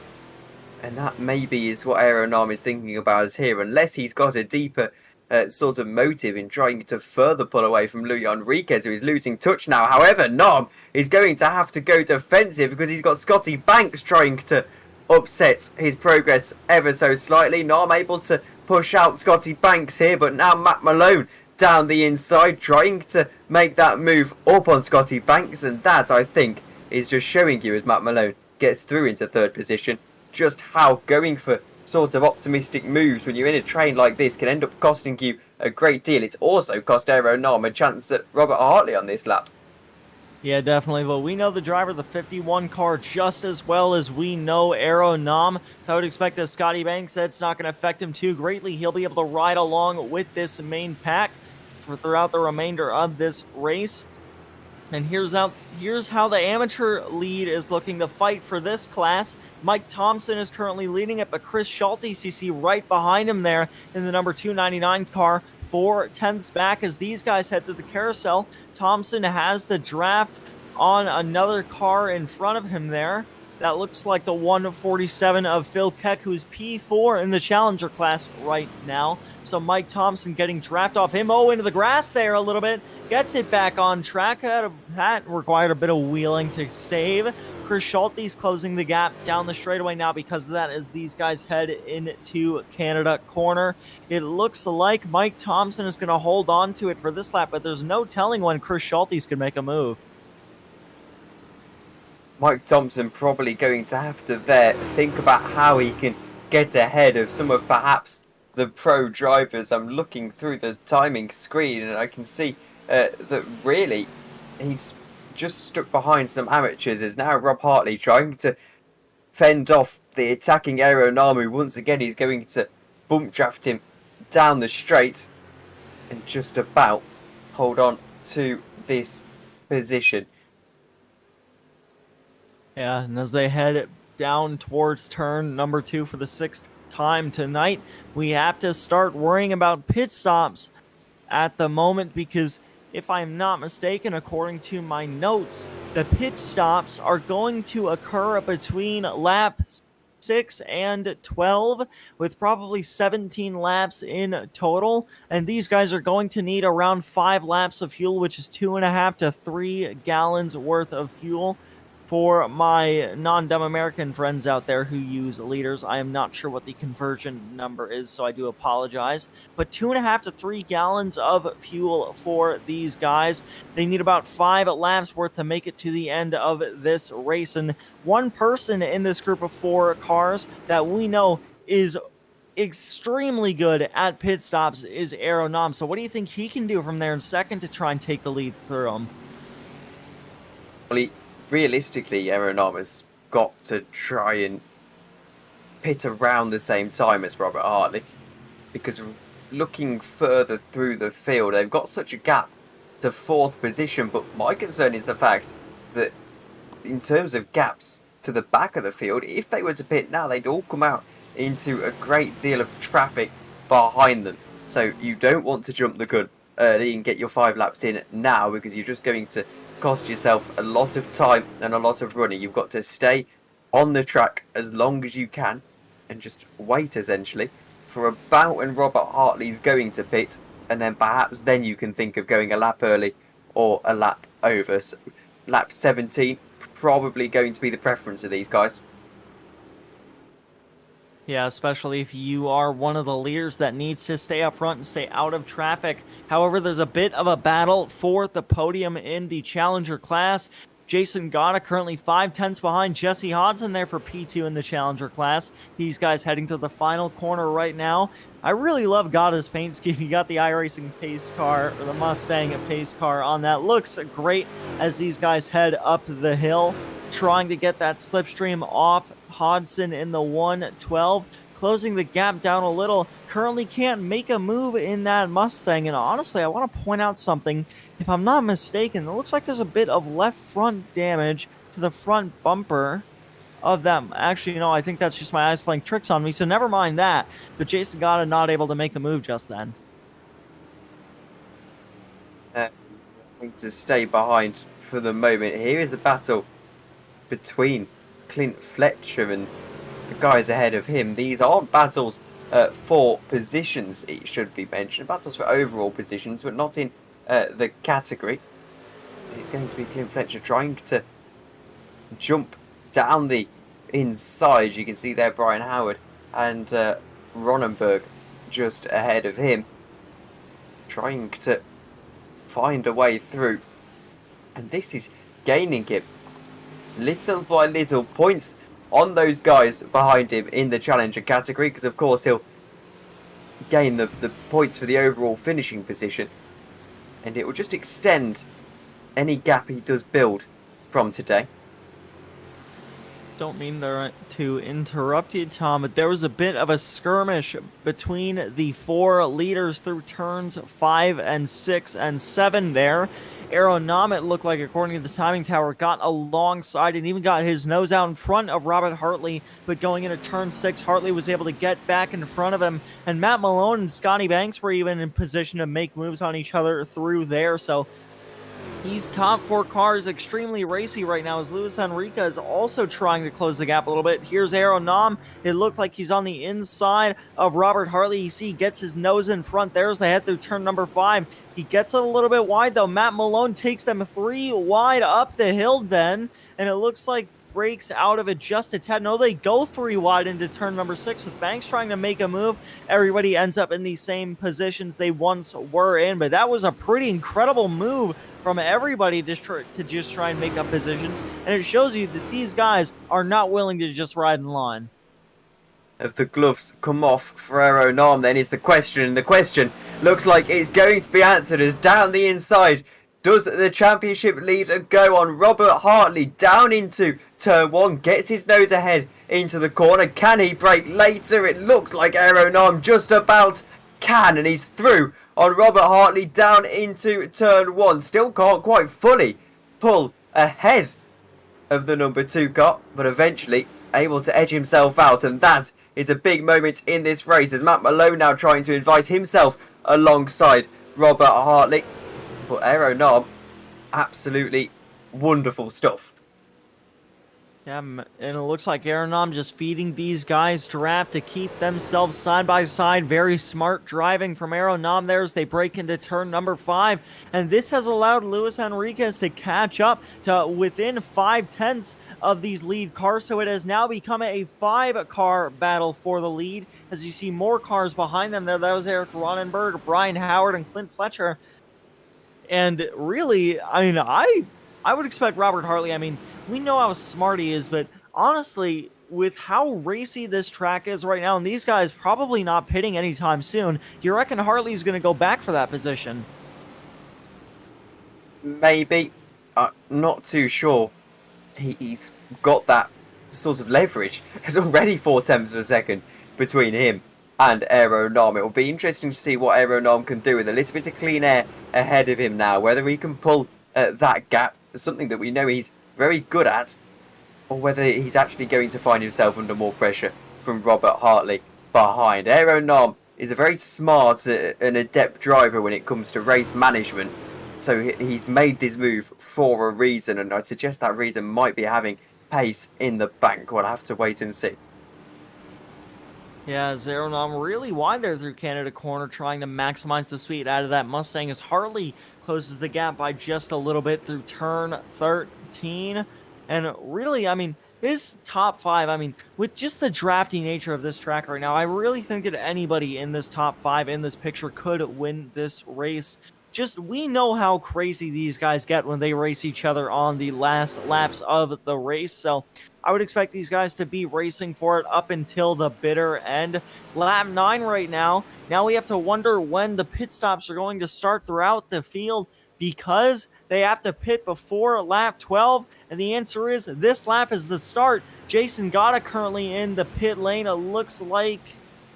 And that maybe is what Aeronom is thinking about here, unless he's got a deeper sort of motive in trying to further pull away from Luis Enriquez, who is losing touch now. However, Nom is going to have to go defensive because he's got Scotty Banks trying to upset his progress ever so slightly. Nom able to push out Scotty Banks here, but now Matt Malone down the inside trying to make that move up on Scotty Banks, and that, I think, is just showing you as Matt Malone gets through into 3rd position just how going for sort of optimistic moves when you're in a train like this can end up costing you a great deal. It's also cost Aeronom a chance at Robert Hartley on this lap. Yeah, definitely, but we know the driver of the 51 car just as well as we know Aeronom, so I would expect that Scotty Banks, that's not going to affect him too greatly. He'll be able to ride along with this main pack throughout the remainder of this race. And here's how the amateur lead is looking. The fight for this class, Mike Thompson is currently leading it, but Chris Schultes, you see right behind him there in the #299 car, 4/10ths back as these guys head to the carousel. Thompson has the draft on another car in front of him there. That looks like the 147 of Phil Keck, who's P4 in the Challenger class right now. So Mike Thompson getting draft off him. Oh, into the grass there a little bit. Gets it back on track. That required a bit of wheeling to save. Chris Schultes closing the gap down the straightaway now because of that as these guys head into Canada corner. It looks like Mike Thompson is going to hold on to it for this lap, but there's no telling when Chris Schultes could make a move. Mike Thompson probably going to have to think about how he can get ahead of some of perhaps the pro drivers. I'm looking through the timing screen and I can see that really he's just stuck behind some amateurs. Is now Rob Hartley trying to fend off the attacking Aeronamu. Once again, he's going to bump draft him down the straight and just about hold on to this position. Yeah, and as they head down towards turn number 2 for the 6th time tonight, we have to start worrying about pit stops at the moment, because if I'm not mistaken, according to my notes, the pit stops are going to occur between lap 6 and 12, with probably 17 laps in total, and these guys are going to need around 5 laps of fuel, which is 2.5 to 3 gallons worth of fuel. For my non-dumb American friends out there who use liters, I am not sure what the conversion number is, so I do apologize. But 2.5 to 3 gallons of fuel for these guys. They need about 5 laps worth to make it to the end of this race. And one person in this group of 4 cars that we know is extremely good at pit stops is Aeronam. So what do you think he can do from there in second to try and take the lead through him? Well, realistically, Aeronama's got to try and pit around the same time as Robert Hartley, because looking further through the field, they've got such a gap to 4th position. But my concern is the fact that in terms of gaps to the back of the field, if they were to pit now, they'd all come out into a great deal of traffic behind them. So you don't want to jump the gun early and get your 5 laps in now, because you're just going to cost yourself a lot of time and a lot of running. You've got to stay on the track as long as you can and just wait essentially for about when Robert Hartley's going to pit, and then perhaps then you can think of going a lap early or a lap over. So lap 17 probably going to be the preference of these guys. Yeah, especially if you are one of the leaders that needs to stay up front and stay out of traffic. However, there's a bit of a battle for the podium in the Challenger class. Jason Gotta currently 5/10 behind Jesse Hodson there for P2 in the Challenger class. These guys heading to the final corner right now. I really love Gotta's paint scheme. You got the iRacing pace car, or the Mustang pace car on that. Looks great as these guys head up the hill, trying to get that slipstream off Hodson in the 112, closing the gap down a little. Currently can't make a move in that Mustang, and honestly, I want to point out something. If I'm not mistaken, it looks like there's a bit of left front damage to the front bumper of them. Actually, no, I think that's just my eyes playing tricks on me, so never mind that. But Jason Gotta not able to make the move just then. To stay behind for the moment. Here is the battle between Clint Fletcher and the guys ahead of him. These aren't battles for positions, it should be mentioned. Battles for overall positions, but not in the category. It's going to be Clint Fletcher trying to jump down the inside. You can see there Brian Howard and Ronenberg just ahead of him, trying to find a way through. And this is gaining him little by little points on those guys behind him in the Challenger category, because of course he'll gain the points for the overall finishing position, and it will just extend any gap he does build from today. Don't mean to interrupt you, Tom, but there was a bit of a skirmish between the 4 leaders through turns 5 and 6 and 7 there. Aeronam, it looked like, according to the timing tower, got alongside and even got his nose out in front of Robert Hartley, but going into turn 6, Hartley was able to get back in front of him, and Matt Malone and Scotty Banks were even in position to make moves on each other through there. So these top 4 cars extremely racy right now, as Luis Enrique is also trying to close the gap a little bit. Here's Aeronam. It looked like he's on the inside of Robert Hartley. You see he gets his nose in front there as they head through turn number 5. He gets it a little bit wide, though. Matt Malone takes them 3 wide up the hill then, and it looks like breaks out of it just a tad. No, they go 3 wide into turn number 6 with Banks trying to make a move. Everybody ends up in the same positions they once were in, but that was a pretty incredible move from everybody to just try and make up positions, and it shows you that these guys are not willing to just ride in line. If the gloves come off for Aeronam, then is the question, and the question looks like it's going to be answered as down the inside does the championship leader go on. Robert Hartley down into turn 1, gets his nose ahead into the corner. Can he brake later? It looks like Aeronom just about can, and he's through on Robert Hartley down into turn 1. Still can't quite fully pull ahead of the number 2 car, but eventually able to edge himself out, and that is a big moment in this race as Matt Malone now trying to invite himself alongside Robert Hartley. But Aeronom, absolutely wonderful stuff. Yeah, and it looks like Aeronom just feeding these guys draft to keep themselves side by side. Very smart driving from Aeronom there as they break into turn number 5. And this has allowed Luis Enriquez to catch up to within 5/10 of these lead cars. So it has now become a 5-car battle for the lead. As you see more cars behind them there. That was Eric Ronenberg, Brian Howard, and Clint Fletcher. And really, I mean, I would expect Robert Hartley. I mean, we know how smart he is, but honestly, with how racy this track is right now, and these guys probably not pitting anytime soon, you reckon Hartley's going to go back for that position? Maybe. Not too sure. He's got that sort of leverage. There's already 4/10 of a second between him and Aeronom. It will be interesting to see what Aeronom can do with a little bit of clean air ahead of him now, whether he can pull that gap, something that we know he's very good at, or whether he's actually going to find himself under more pressure from Robert Hartley behind. Aeronom is a very smart and adept driver when it comes to race management, so he's made this move for a reason, and I'd suggest that reason might be having pace in the bank. We'll have to wait and see. Yeah, Aeronom really wide there through Canada corner, trying to maximize the speed out of that Mustang as Hartley closes the gap by just a little bit through turn 13. And really, I mean, this top 5, I mean, with just the drafty nature of this track right now, I really think that anybody in this top 5 in this picture could win this race. Just, we know how crazy these guys get when they race each other on the last laps of the race. So I would expect these guys to be racing for it up until the bitter end. Lap 9 right now. Now we have to wonder when the pit stops are going to start throughout the field, because they have to pit before lap 12. And the answer is this lap is the start. Jason Gata currently in the pit lane. It looks like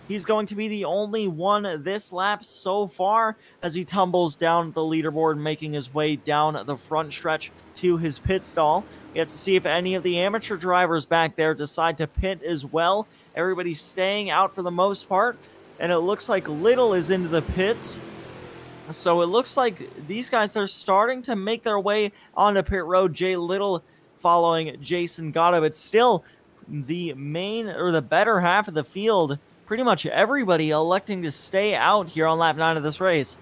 he's going to be the only one this lap so far as he tumbles down the leaderboard, making his way down the front stretch to his pit stall. We have to see if any of the amateur drivers back there decide to pit as well. Everybody's staying out for the most part, and it looks like Little is into the pits. So it looks like these guys are starting to make their way onto pit road. Jay Little following Jason Gata, but still the main or the better half of the field, pretty much everybody electing to stay out here on lap 9 of this race.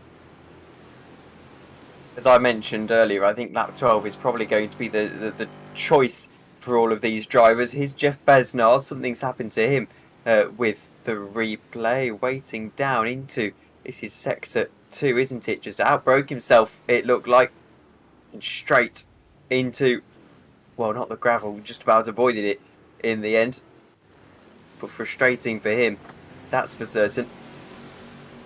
As I mentioned earlier, I think lap 12 is probably going to be the choice for all of these drivers. Here's Jeff Besnard. Something's happened to him with the replay. Waiting down into, this is sector 2, isn't it? Just outbroke himself, it looked like. And straight into, well, not the gravel, just about avoided it in the end. But frustrating for him, that's for certain.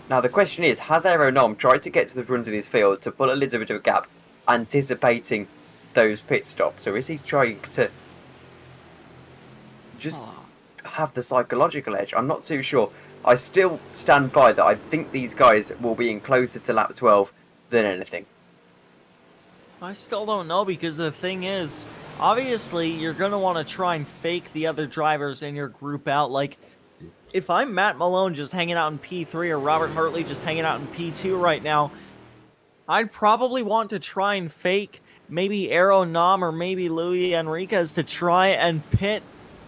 Now the question is, has Aeronom tried to get to the front of this field to pull a little bit of a gap, anticipating those pit stops, or is he trying to just have the psychological edge? I'm not too sure. I still stand by that. I think these guys will be in closer to lap 12 than anything. I still don't know, because the thing is, obviously you're going to want to try and fake the other drivers in your group out. Like, if I'm Matt Malone just hanging out in P3 or Robert Hartley just hanging out in P2 right now, I'd probably want to try and fake maybe Aeronom or maybe Luis Enriquez to try and pit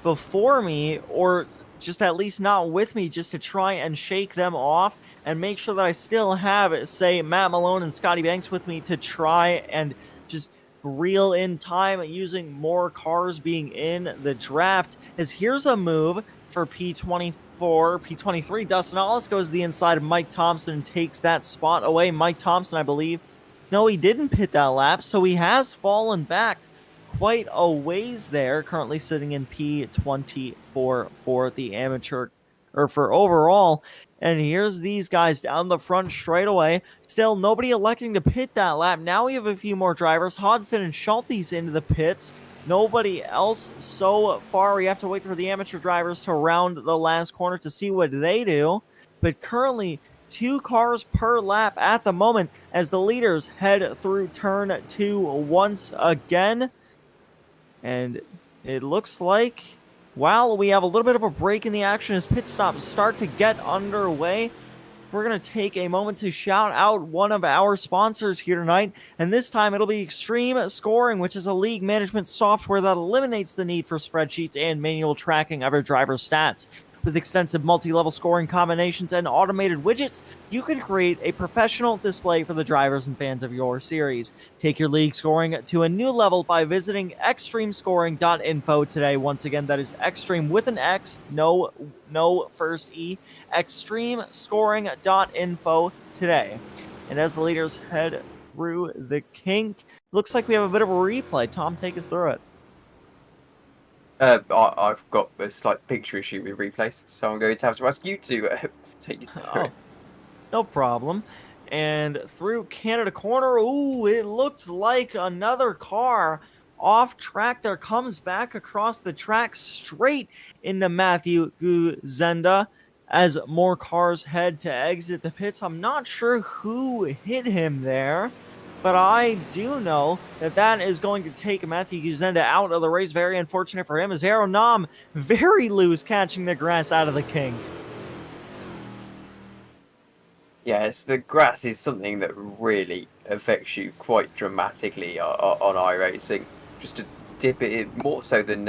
before me, or just at least not with me, just to try and shake them off and make sure that I still have, say, Matt Malone and Scotty Banks with me to try and just reel in time using more cars being in the draft. As here's a move for P23. Dustin Hollis goes to the inside of Mike Thompson and takes that spot away. Mike Thompson, I believe, no, he didn't pit that lap, so he has fallen back quite a ways there, currently sitting in P24 for the amateur, or for overall. And here's these guys down the front straight away. Still nobody electing to pit that lap. Now we have a few more drivers. Hodgson and Schulte's into the pits. Nobody else so far. We have to wait for the amateur drivers to round the last corner to see what they do. But currently, 2 cars per lap at the moment as the leaders head through turn 2 once again. And it looks like, while we have a little bit of a break in the action as pit stops start to get underway, we're going to take a moment to shout out one of our sponsors here tonight, and this time it'll be Xtreme Scoring, which is a league management software that eliminates the need for spreadsheets and manual tracking of your driver's stats. With extensive multi-level scoring combinations and automated widgets, you can create a professional display for the drivers and fans of your series. Take your league scoring to a new level by visiting xtremescoring.info today. Once again, that is Xtreme with an X, no first E, xtremescoring.info today. And as the leaders head through the kink, looks like we have a bit of a replay. Tom, take us through it. I've got a slight picture issue with replays, so I'm going to have to ask you to take it through. Oh, no problem. And through Canada corner, ooh, it looked like another car off track there, comes back across the track straight into Matthew Guzenda as more cars head to exit the pits. I'm not sure who hit him there, but I do know that that is going to take Matthew Guzenda out of the race. Very unfortunate for him as Aeronam very loose catching the grass out of the kink. Yes, the grass is something that really affects you quite dramatically on iRacing. Just to dip it in more so than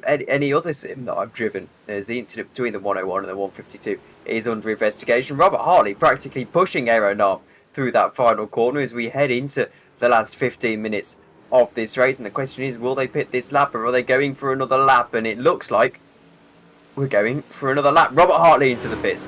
any other sim that I've driven. As the incident between the 101 and the 152 is under investigation. Robert Hartley practically pushing Aeronam through that final corner as we head into the last 15 minutes of this race. And the question is, will they pit this lap or are they going for another lap? And it looks like we're going for another lap. Robert Hartley into the pits.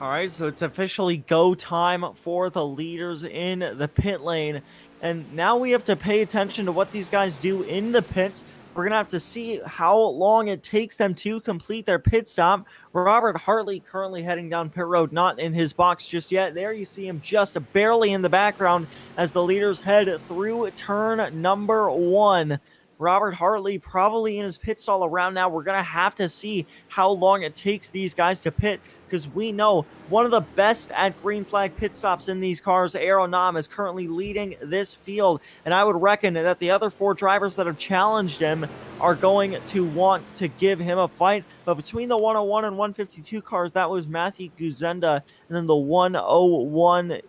All right, so it's officially go time for the leaders in the pit lane. And now we have to pay attention to what these guys do in the pits. We're going to have to see how long it takes them to complete their pit stop. Robert Hartley currently heading down pit road, not in his box just yet. There you see him just barely in the background as the leaders head through turn number 1. Robert Hartley probably in his pit stall around now. We're going to have to see how long it takes these guys to pit, because we know one of the best at green flag pit stops in these cars, Aeronam, is currently leading this field. And I would reckon that the other 4 drivers that have challenged him are going to want to give him a fight. But between the 101 and 152 cars, that was Matthew Guzenda. And then the 101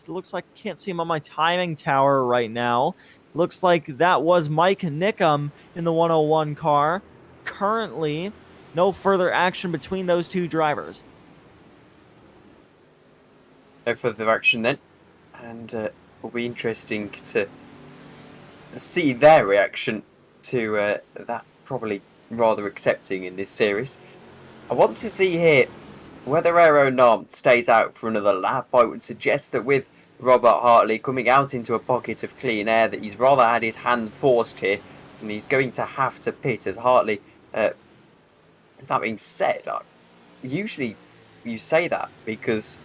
looks like, can't see him on my timing tower right now. Looks like that was Mike Nickham in the 101 car. Currently, no further action between those 2 drivers. No further action then. And it will be interesting to see their reaction to that probably rather accepting in this series. I want to see here whether Aeronam stays out for another lap. I would suggest that with Robert Hartley coming out into a pocket of clean air, that he's rather had his hand forced here, and he's going to have to pit as Hartley. That being said, usually you say that because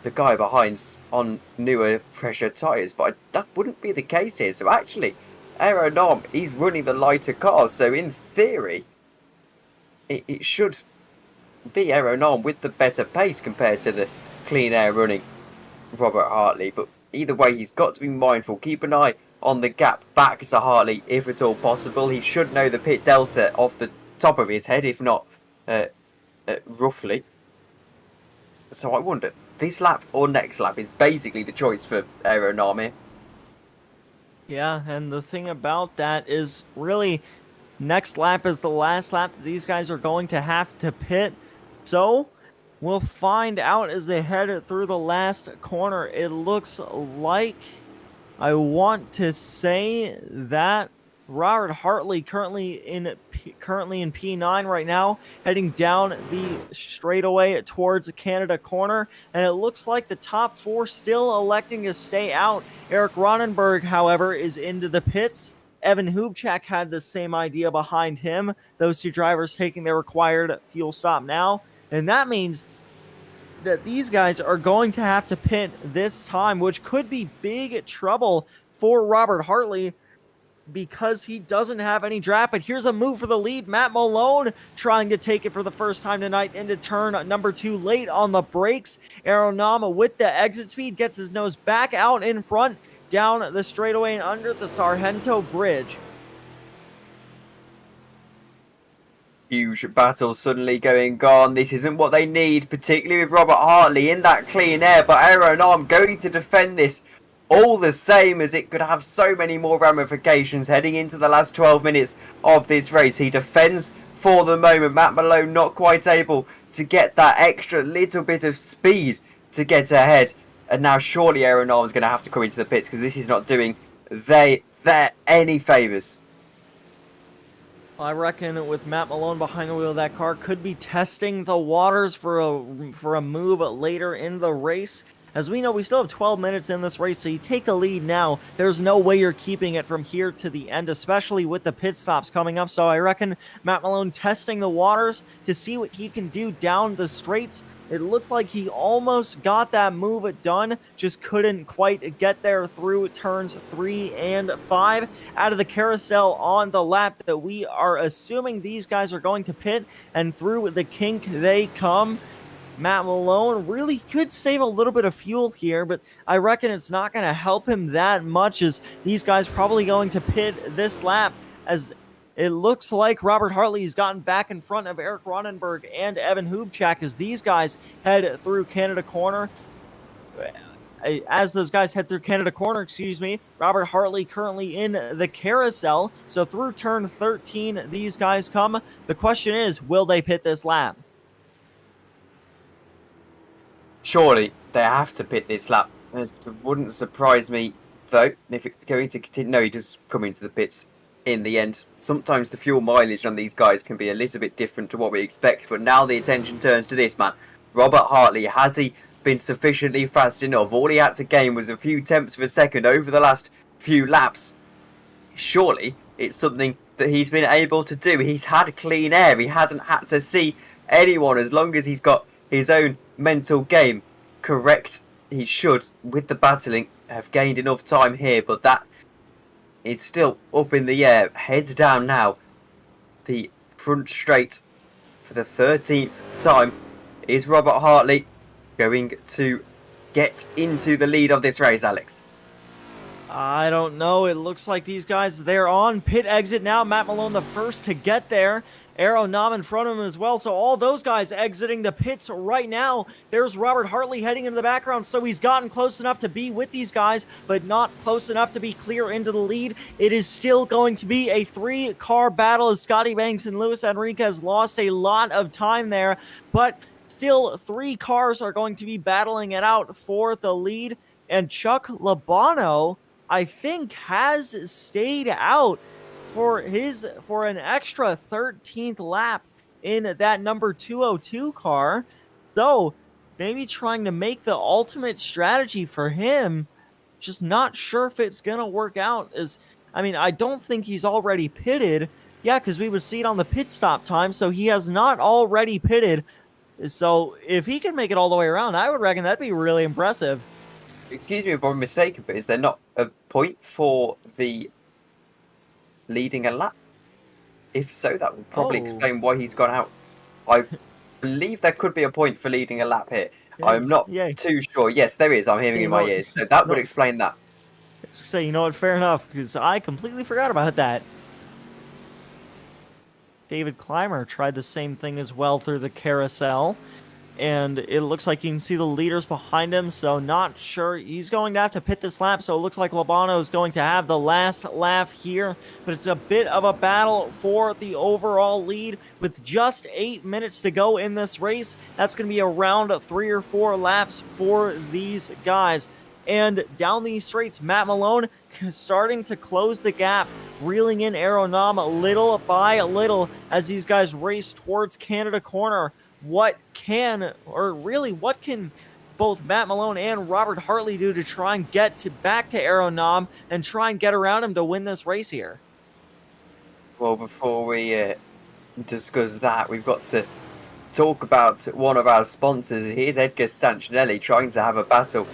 the guy behind's on newer, fresher tyres, but that wouldn't be the case here. So actually, Aeronam, he's running the lighter cars, so in theory, it should be Aeronam with the better pace compared to the clean air running Robert Hartley. But either way, he's got to be mindful. Keep an eye on the gap back to Hartley if at all possible. He should know the pit delta off the top of his head, if not roughly. So I wonder, this lap or next lap is basically the choice for Aeronam here. Yeah, and the thing about that is really next lap is the last lap that these guys are going to have to pit. So we'll find out as they head through the last corner. It looks like, I want to say that Robert Hartley currently in P9 right now, heading down the straightaway towards Canada corner, and it looks like the top 4 still electing to stay out. Eric Ronenberg, however, is into the pits. Evan Hubchak had the same idea behind him. Those 2 drivers taking their required fuel stop now, and that means that these guys are going to have to pit this time, which could be big trouble for Robert Hartley, because he doesn't have any draft. But here's a move for the lead. Matt Malone trying to take it for the first time tonight into turn number 2 late on the brakes. Aeronama with the exit speed gets his nose back out in front down the straightaway and under the Sargento Bridge. Huge battle suddenly going on. This isn't what they need, particularly with Robert Hartley in that clean air. But Aeronam going to defend this all the same, as it could have so many more ramifications heading into the last 12 minutes of this race. He defends for the moment. Matt Malone not quite able to get that extra little bit of speed to get ahead. And now surely Aeronam is going to have to come into the pits, because this is not doing there any favours. I reckon with Matt Malone behind the wheel of that car, could be testing the waters for a move later in the race. As we know, we still have 12 minutes in this race, so you take the lead now. There's no way you're keeping it from here to the end, especially with the pit stops coming up. So I reckon Matt Malone testing the waters to see what he can do down the straights. It looked like he almost got that move done, just couldn't quite get there through turns 3 and 5. Out of the carousel on the lap that we are assuming these guys are going to pit, and through the kink they come. Matt Malone really could save a little bit of fuel here, but I reckon it's not going to help him that much, as these guys probably going to pit this lap, as it looks like Robert Hartley's gotten back in front of Eric Ronenberg and Evan Hubchak as these guys head through Canada Corner. As those guys head through Canada Corner, Robert Hartley currently in the carousel. So through turn 13, these guys come. The question is, will they pit this lap? Surely they have to pit this lap. It wouldn't surprise me, though, if it's going to continue. No, he does come into the pits in the end. Sometimes the fuel mileage on these guys can be a little bit different to what we expect, but now the attention turns to this man. Robert Hartley, has he been sufficiently fast enough? All he had to gain was a few tenths of a second over the last few laps. Surely it's something that he's been able to do. He's had clean air. He hasn't had to see anyone. As long as he's got his own mental game correct, he should, with the battling, have gained enough time here. But that is still up in the air. Heads down now. The front straight for the 13th time. Is Robert Hartley going to get into the lead of this race, Alex? I don't know. It looks like these guys, they're on pit exit now. Matt Malone the first to get there. Aeronam in front of him as well. So all those guys exiting the pits right now. There's Robert Hartley heading into the background. So he's gotten close enough to be with these guys, but not close enough to be clear into the lead. It is still going to be a 3-car battle, as Scotty Banks and Luis Enriquez lost a lot of time there. But still, 3 cars are going to be battling it out for the lead. And Chuck Labano, I think, has stayed out for an extra 13th lap in that number 202 car. So maybe trying to make the ultimate strategy for him. Just not sure if it's gonna work out. I don't think he's already pitted. Yeah, because we would see it on the pit stop time. So he has not already pitted. So if he can make it all the way around, I would reckon that'd be really impressive. Excuse me if I'm mistaken, but is there not a point for the leading a lap? If so, that would probably explain why he's gone out. I believe there could be a point for leading a lap here. Yeah, I'm not too sure. Yes, there is. I'm hearing in my ears. So that would explain that. So, you know what? Fair enough, because I completely forgot about that. David Clymer tried the same thing as well through the carousel. And it looks like you can see the leaders behind him, so not sure. He's going to have to pit this lap, so it looks like Labano is going to have the last lap here. But it's a bit of a battle for the overall lead with just 8 minutes to go in this race. That's going to be around 3 or 4 laps for these guys. And down these straights, Matt Malone starting to close the gap, reeling in Aeronam little by little as these guys race towards Canada Corner. What can both Matt Malone and Robert Hartley do to try and get back to Aeronam and try and get around him to win this race here? Well, before we discuss that, we've got to talk about one of our sponsors. Here's Edgar Sanchinelli trying to have a battle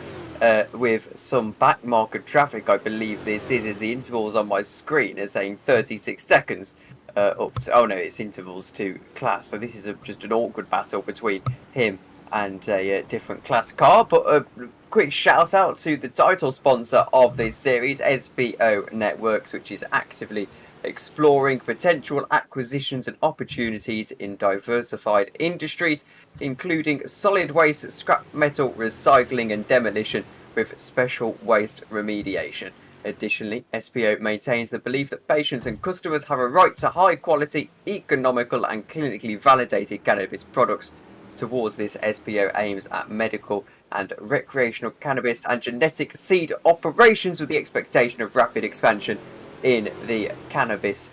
with some backmarker traffic. I believe this is the intervals on my screen are saying 36 seconds up to, oh no, it's intervals to class, so this is just an awkward battle between him and a different class car. But a quick shout out to the title sponsor of this series, SBO Networks, which is actively exploring potential acquisitions and opportunities in diversified industries, including solid waste, scrap metal recycling and demolition, with special waste remediation. Additionally, SBO maintains the belief that patients and customers have a right to high quality, economical and clinically validated cannabis products. Towards this, SBO aims at medical and recreational cannabis and genetic seed operations with the expectation of rapid expansion in the cannabis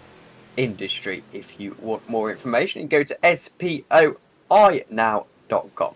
industry. If you want more information, you can go to spoinow.com.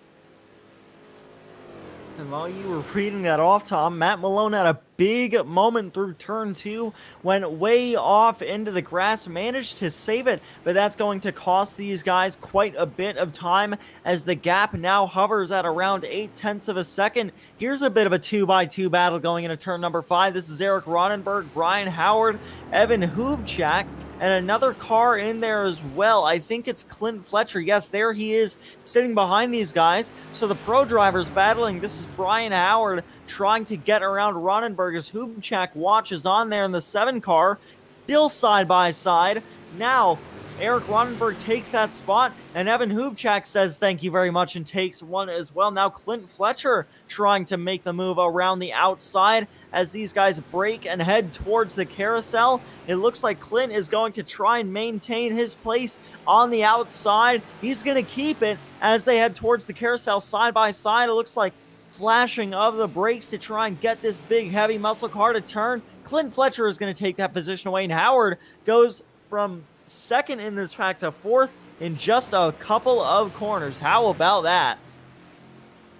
And while you were reading that off, Tom, Matt Malone had a big moment through turn 2, went way off into the grass, managed to save it, but that's going to cost these guys quite a bit of time as the gap now hovers at around 0.8 of a second. Here's a bit of a 2x2 battle going into turn number 5. This is Eric Ronenberg, Brian Howard, Evan Hubchak, and another car in there as well. I think it's Clint Fletcher. Yes, there he is sitting behind these guys. So the pro drivers battling. This is Brian Howard trying to get around Ronenberg as Hubchak watches on there in the 7 car. Still side by side. Now Eric Ronenberg takes that spot, and Evan Hubchak says thank you very much and takes one as well. Now Clint Fletcher trying to make the move around the outside as these guys break and head towards the carousel. It looks like Clint is going to try and maintain his place on the outside. He's going to keep it as they head towards the carousel side by side. It looks like flashing of the brakes to try and get this big heavy muscle car to turn. Clint Fletcher is going to take that position away, and Howard goes from second in this track to 4th in just a couple of corners. How about that?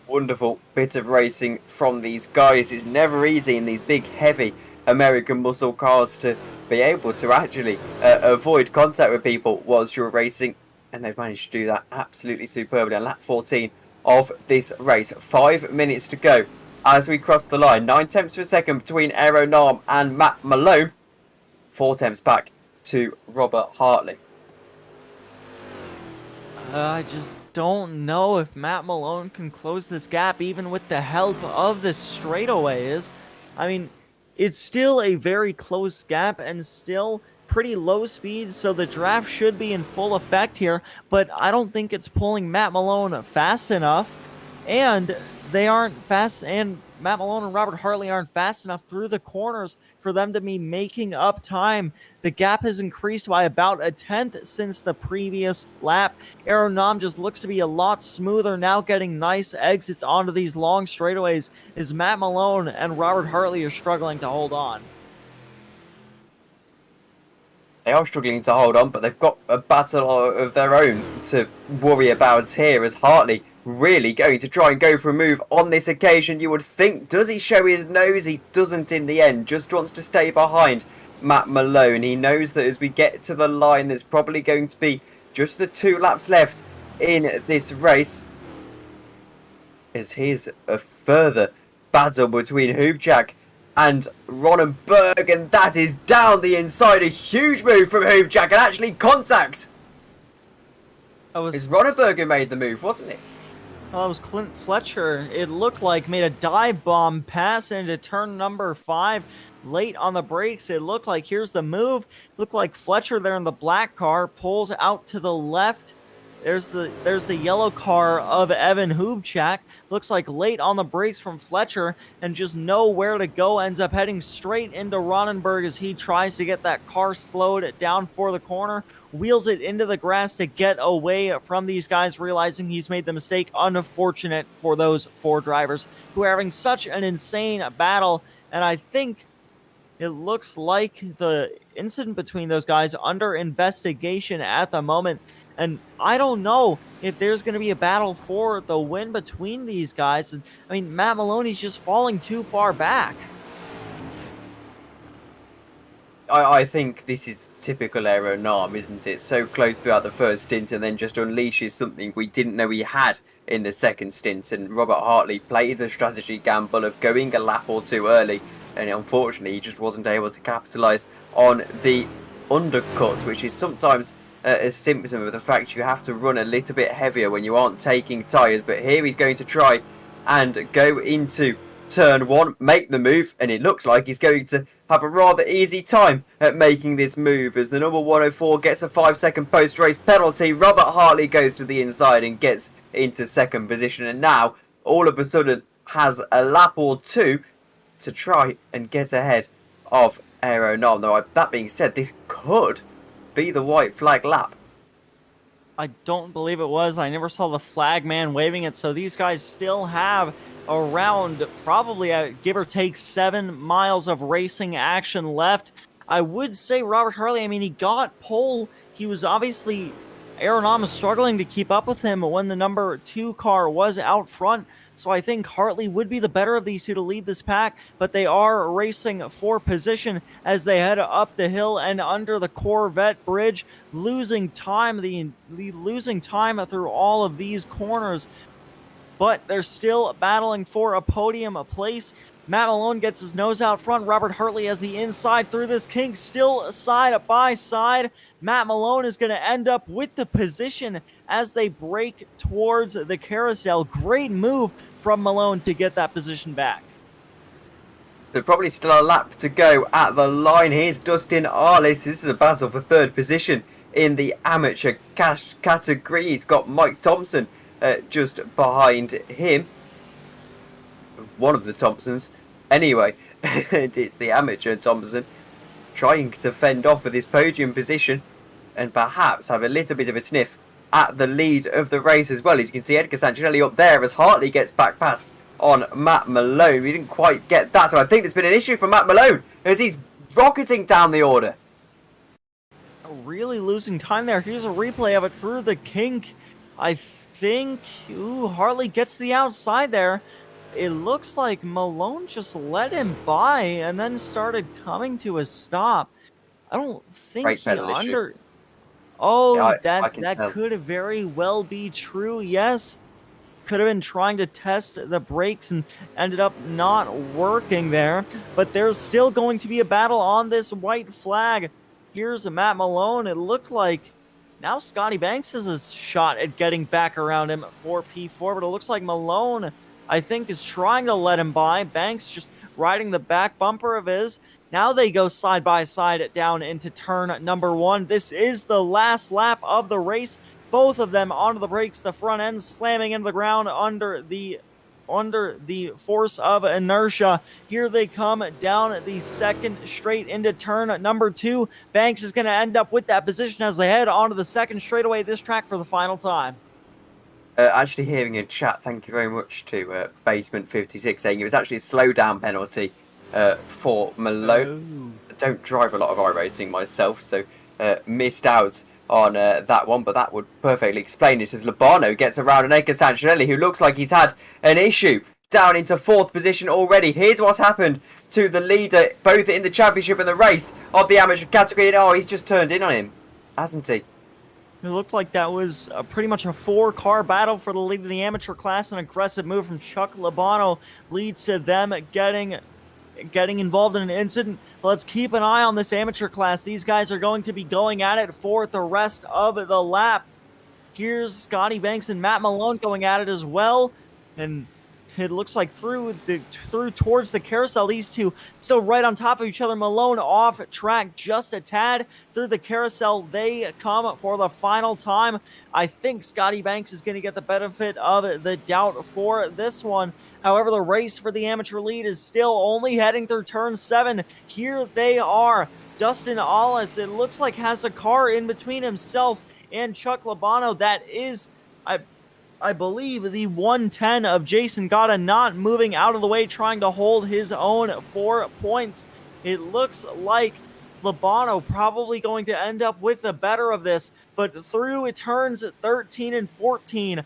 Wonderful bit of racing from these guys. It's never easy in these big, heavy American muscle cars to be able to actually avoid contact with people whilst you're racing, and they've managed to do that absolutely superbly on lap 14 of this race. 5 minutes to go as we cross the line. 9/10 of a second between Aero Nam and Matt Malone. 4/10 back to Robert Hartley. I just don't know if Matt Malone can close this gap even with the help of the straightaways. I mean, it's still a very close gap and still pretty low speeds, so the draft should be in full effect here, but I don't think it's pulling Matt Malone fast enough, and they aren't fast, and Matt Malone and Robert Hartley aren't fast enough through the corners for them to be making up time. The gap has increased by about 1/10 since the previous lap. Aero Nam just looks to be a lot smoother now, getting nice exits onto these long straightaways as Matt Malone and Robert Hartley are struggling to hold on. They are struggling to hold on, but they've got a battle of their own to worry about here, as Hartley really going to try and go for a move on this occasion, you would think. Does he show his nose? He doesn't in the end. Just wants to stay behind Matt Malone. He knows that as we get to the line, there's probably going to be just the 2 laps left in this race. As here's a further battle between Hubchak and Ronenberg, and that is down the inside. A huge move from Hubchak, and actually contact. It's Ronenberg who made the move, wasn't it? Well, it was Clint Fletcher, it looked like, made a dive bomb pass into turn number 5. Late on the brakes, it looked like, here's the move. Looked like Fletcher there in the black car pulls out to the left. There's the yellow car of Evan Hubchak. Looks like late on the brakes from Fletcher and just nowhere to go. Ends up heading straight into Ronenberg as he tries to get that car slowed down for the corner. Wheels it into the grass to get away from these guys, realizing he's made the mistake. Unfortunate for those 4 drivers who are having such an insane battle. And I think it looks like the incident between those guys under investigation at the moment. And I don't know if there's going to be a battle for the win between these guys. I mean, Matt Maloney's just falling too far back. I think this is typical Aeronam, isn't it? So close throughout the first stint and then just unleashes something we didn't know he had in the second stint. And Robert Hartley played the strategy gamble of going a lap or two early, and unfortunately he just wasn't able to capitalise on the undercuts, which is sometimes a symptom of the fact you have to run a little bit heavier when you aren't taking tyres. But here he's going to try and go into turn one, make the move, and it looks like he's going to have a rather easy time at making this move as the number 104 gets a 5-second post-race penalty. Robert Hartley goes to the inside and gets into second position, and now all of a sudden has a lap or two to try and get ahead of Aeronam. Though that being said, this could be the white flag lap. I don't believe it was. I never saw the flag man waving it, so these guys still have around probably give or take 7 miles of racing action left. I would say Robert Hartley, I mean, he got pole. He was obviously, Aeronam was struggling to keep up with him when the number 2 car was out front. So I think Hartley would be the better of these two to lead this pack, but they are racing for position as they head up the hill and under the Corvette bridge, losing time, losing time through all of these corners. But they're still battling for a podium place. Matt Malone gets his nose out front. Robert Hartley has the inside through this kink, still side by side. Matt Malone is going to end up with the position as they break towards the carousel. Great move from Malone to get that position back. There's probably still a lap to go at the line. Here's Dustin Arliss. This is a battle for third position in the amateur cash category. He's got Mike Thompson just behind him. One of the Thompsons. Anyway, it's the amateur Thompson trying to fend off with his podium position and perhaps have a little bit of a sniff at the lead of the race as well. As you can see, Edgar Santinelli up there as Hartley gets back past on Matt Malone. We didn't quite get that, so I think there's been an issue for Matt Malone as he's rocketing down the order. Really losing time there. Here's a replay of it through the kink. I think, Hartley gets the outside there. It looks like Malone just let him by and then started coming to a stop. I don't think Brake he pedal issue. Oh, Yeah, that could very well be true. Yes. Could have been trying to test the brakes and ended up not working there. But there's still going to be a battle on this white flag. Here's Matt Malone. It looked like now Scotty Banks has a shot at getting back around him for P4, but it looks like Malone, I think, is trying to let him by. Banks just riding the back bumper of his. Now they go side by side down into turn number 1. This is the last lap of the race. Both of them onto the brakes, the front end slamming into the ground under the force of inertia. Here they come down the second straight into turn number 2. Banks is going to end up with that position as they head onto the second straightaway this track for the final time. Actually hearing in chat, thank you very much to Basement 56 saying it was actually a slowdown penalty for Malone. I don't drive a lot of iRacing myself, so missed out on that one, but that would perfectly explain it as Labano gets around an Edgar Santinelli, who looks like he's had an issue down into 4th position already. Here's what's happened to the leader, both in the championship and the race of the amateur category, and he's just turned in on him, hasn't he? It looked like that was pretty much a 4-car battle for the lead of the amateur class. An aggressive move from Chuck Labano leads to them getting involved in an incident. But let's keep an eye on this amateur class. These guys are going to be going at it for the rest of the lap. Here's Scotty Banks and Matt Malone going at it as well. And it looks like through towards the carousel, these two still right on top of each other. Malone off track just a tad. Through the carousel, they come for the final time. I think Scotty Banks is going to get the benefit of the doubt for this one. However, the race for the amateur lead is still only heading through turn 7. Here they are. Dustin Allis, it looks like, has a car in between himself and Chuck Labano. That is, I believe, the 110 of Jason Gata not moving out of the way, trying to hold his own 4 points. It looks like Labano probably going to end up with the better of this, but through turns 13 and 14,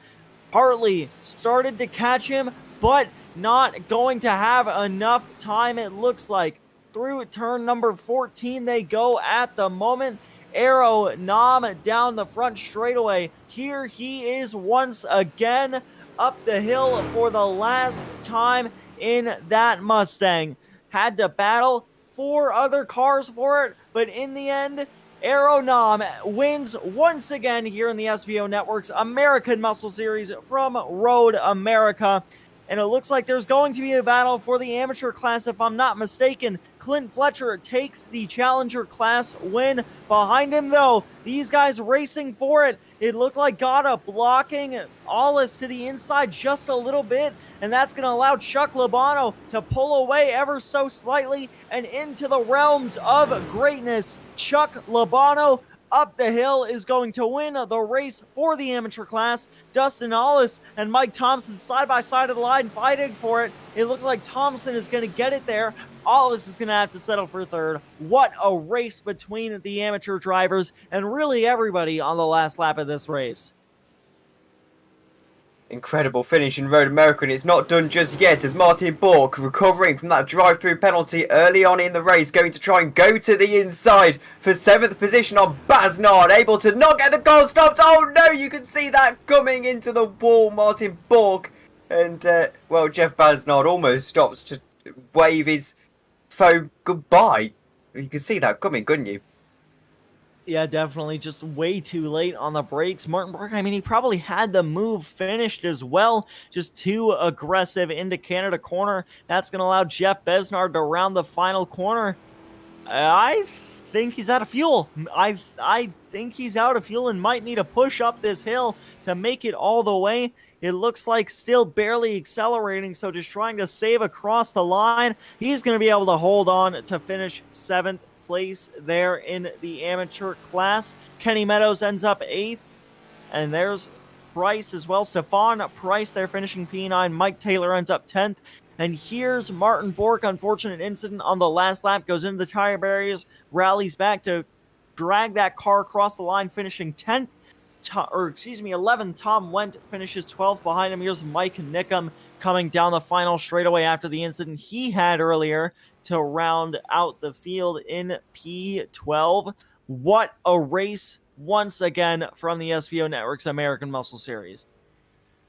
Hartley started to catch him, but not going to have enough time, it looks like. through turn number 14 they go at the moment. Aero Nam down the front straightaway. Here he is once again up the hill for the last time in that Mustang. Had to battle 4 other cars for it, but in the end, Aero Nam wins once again here in the SBO Network's American Muscle Series from Road America. And it looks like there's going to be a battle for the amateur class, if I'm not mistaken. Clint Fletcher takes the challenger class win. Behind him, though, these guys racing for it. It looked like Gata blocking Aulis to the inside just a little bit, and that's going to allow Chuck Labano to pull away ever so slightly and into the realms of greatness. Chuck Labano up the hill is going to win the race for the amateur class. Dustin Aulis and Mike Thompson side by side of the line fighting for it. It looks like Thompson is going to get it there. Aulis is going to have to settle for third. What a race between the amateur drivers and really everybody on the last lap of this race. Incredible finish in Road America, and it's not done just yet as Martin Bork, recovering from that drive-through penalty early on in the race, going to try and go to the inside for 7th position on Basnard, able to not get the car stopped. Oh no, you can see that coming into the wall, Martin Bork. And, well, Jeff Basnard almost stops to wave his foe goodbye. You can see that coming, couldn't you? Yeah, definitely just way too late on the brakes. Martin Bork, I mean, he probably had the move finished as well. Just too aggressive into Canada corner. That's going to allow Jeff Besnard to round the final corner. I think he's out of fuel. I think he's out of fuel and might need to push up this hill to make it all the way. It looks like still barely accelerating, so just trying to save across the line. He's going to be able to hold on to finish 7th place there in the amateur class. Kenny Meadows ends up 8th, and there's Price as well. Stefan Price there finishing P9. Mike Taylor ends up 10th, and here's Martin Bork. Unfortunate incident on the last lap, goes into the tire barriers, rallies back to drag that car across the line, finishing 10th. 11th. Tom Wendt finishes 12th. Behind him, here's Mike Nickham coming down the final straightaway after the incident he had earlier to round out the field in P12. What a race once again from the SVO Network's American Muscle Series.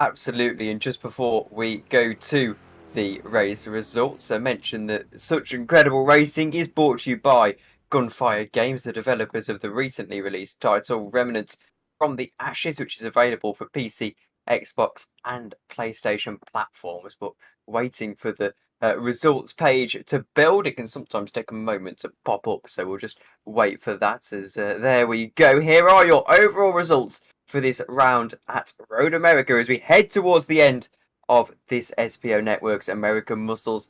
Absolutely, and just before we go to the race results, I mentioned that such incredible racing is brought to you by Gunfire Games, the developers of the recently released title Remnants from the Ashes, which is available for PC, Xbox and PlayStation platforms. But waiting for the results page to build, it can sometimes take a moment to pop up, so we'll just wait for that. As there we go. Here are your overall results for this round at Road America as we head towards the end of this SPO Network's American Muscles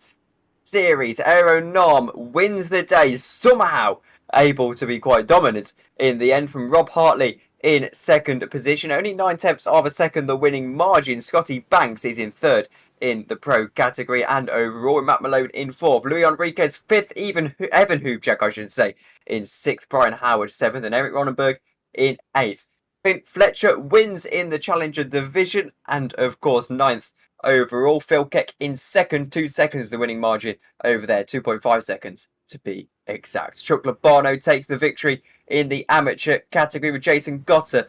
Series. Aero Nam wins the day, somehow able to be quite dominant in the end, from Rob Hartley in 2nd position. Only 9/10 of a second the winning margin. Scotty Banks is in 3rd in the pro category, and overall Matt Malone in 4th. Louis Enriquez 5th, Evan Hubchak I should say in 6th. Brian Howard 7th, and Eric Ronenberg in 8th. Clint Fletcher wins in the Challenger division, and of course 9th overall. Phil Keck in 2nd, 2 seconds the winning margin over there, 2.5 seconds to be exact. Chuck Labano takes the victory in the amateur category, with Jason Gotter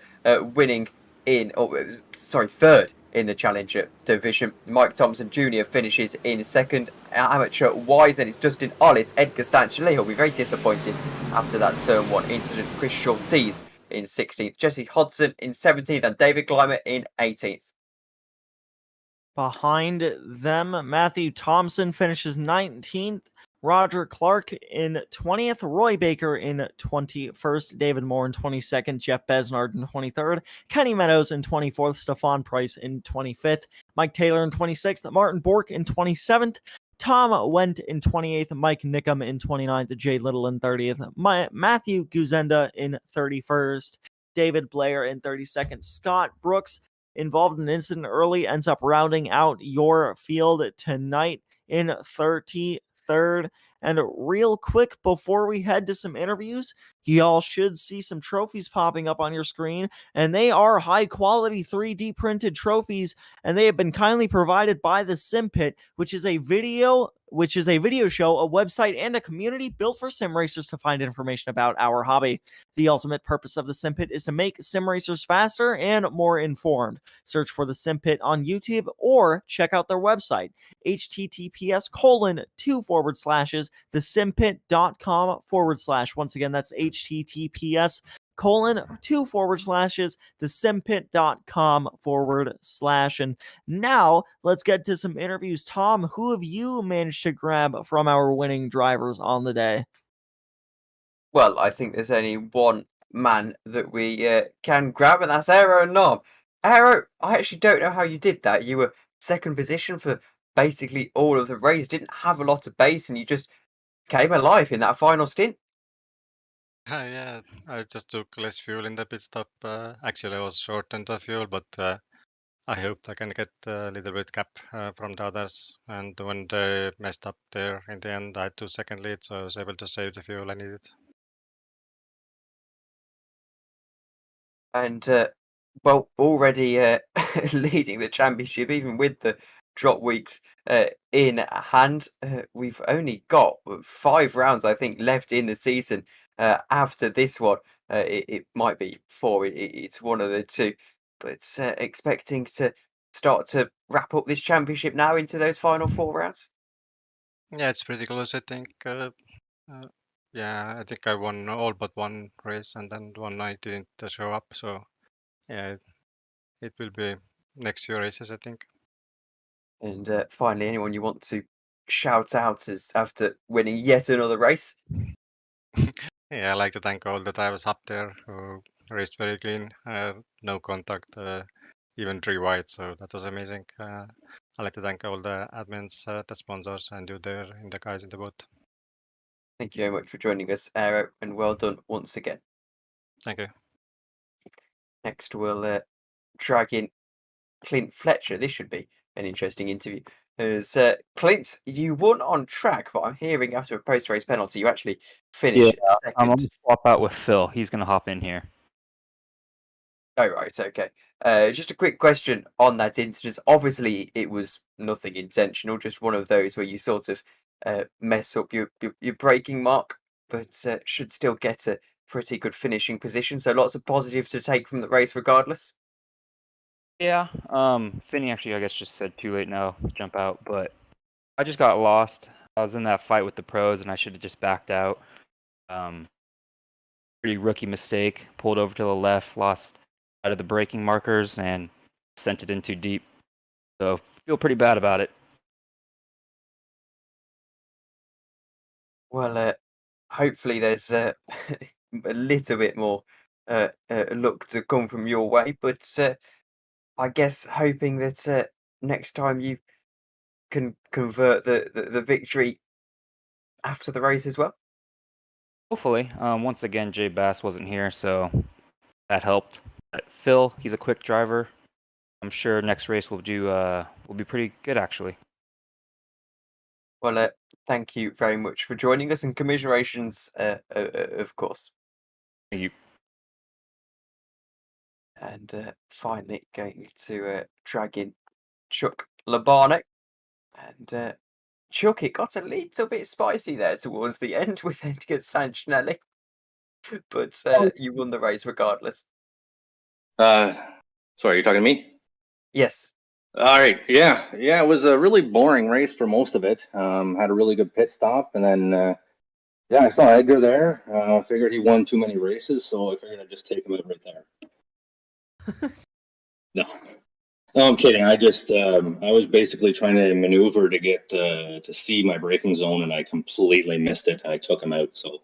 winning in, 3rd in the Challenger division. Mike Thompson Jr. finishes in 2nd amateur wise. Then it's Dustin Ollis, Edgar Sanchez. He'll be very disappointed after that turn 1 incident. Chris Schultes in 16th, Jesse Hodson in 17th, and David Gleimer in 18th. Behind them, Matthew Thompson finishes 19th. Roger Clark in 20th, Roy Baker in 21st, David Moore in 22nd, Jeff Besnard in 23rd, Kenny Meadows in 24th, Stefan Price in 25th, Mike Taylor in 26th, Martin Bork in 27th, Tom Wendt in 28th, Mike Nickham in 29th, Jay Little in 30th, Matthew Guzenda in 31st, David Blair in 32nd, Scott Brooks involved in an incident early, ends up rounding out your field tonight in 33rd. And real quick, before we head to some interviews, y'all should see some trophies popping up on your screen, and they are high quality 3D printed trophies, and they have been kindly provided by the Simpit, which is a video which is a video show, a website, and a community built for sim racers to find information about our hobby. The ultimate purpose of the Simpit is to make sim racers faster and more informed. Search for the Simpit on YouTube or check out their website, https://thesimpit.com/. Once again, that's https://thesimpit.com/. And now let's get to some interviews. Tom, who have you managed to grab from our winning drivers on the day? Well, I think there's only one man that we can grab, and that's Aero Nom. Aero, I actually don't know how you did that. You were second position for basically all of the race, didn't have a lot of base, and you just came alive in that final stint. Yeah, I just took less fuel in the pit stop. Actually, I was short on the fuel, but I hoped I can get a little bit gap from the others. And when they messed up there in the end, I had 2-second lead, so I was able to save the fuel I needed. And well, already leading the championship, even with the drop weeks in hand. We've only got 5 rounds, I think, left in the season. After this one, it might be 4. It's one of the two. But expecting to start to wrap up this championship now into those final 4 rounds. Yeah, it's pretty close, I think. Yeah, I think I won all but one race, and then one I didn't show up. So yeah, it will be next few races, I think. And finally, anyone you want to shout out as after winning yet another race? Yeah, I like to thank all the drivers up there who raced very clean, no contact, even 3 wide, so that was amazing. I like to thank all the admins, the sponsors, and you there, and the guys in the boat. Thank you very much for joining us, Aero, and well done once again. Thank you. Next, we'll drag in Clint Fletcher. This should be an interesting interview. As Clint, you won on track, but I'm hearing after a post-race penalty, you actually finished second. I'm going to swap out with Phil. He's going to hop in here. Oh, right, okay. Just a quick question on that incident. Obviously, it was nothing intentional, just one of those where you sort of mess up your braking mark, but should still get a pretty good finishing position. So lots of positives to take from the race regardless. Yeah, Finney actually, I guess, just said too late now, jump out, but I just got lost. I was in that fight with the pros, and I should have just backed out. Pretty rookie mistake. Pulled over to the left, lost out of the braking markers, and sent it in too deep. So feel pretty bad about it. Well, hopefully there's a little bit more luck to come from your way, but I guess hoping that next time you can convert the victory after the race as well. Hopefully. Once again, Jay Bass wasn't here, so that helped. But Phil, he's a quick driver. I'm sure next race will be pretty good, actually. Well, thank you very much for joining us, and commiserations, of course. Thank you. And finally, going to drag in Chuck Labano. And Chuck, it got a little bit spicy there towards the end with Edgar Sanchinelli. But you won the race regardless. Sorry, you're talking to me? Yes. All right. Yeah. It was a really boring race for most of it. Had a really good pit stop, and then I saw Edgar there. Figured he won too many races, so I figured I'd just take him out right there. No, I'm kidding. I just I was basically trying to maneuver to get to see my braking zone, and I completely missed it. I took him out, so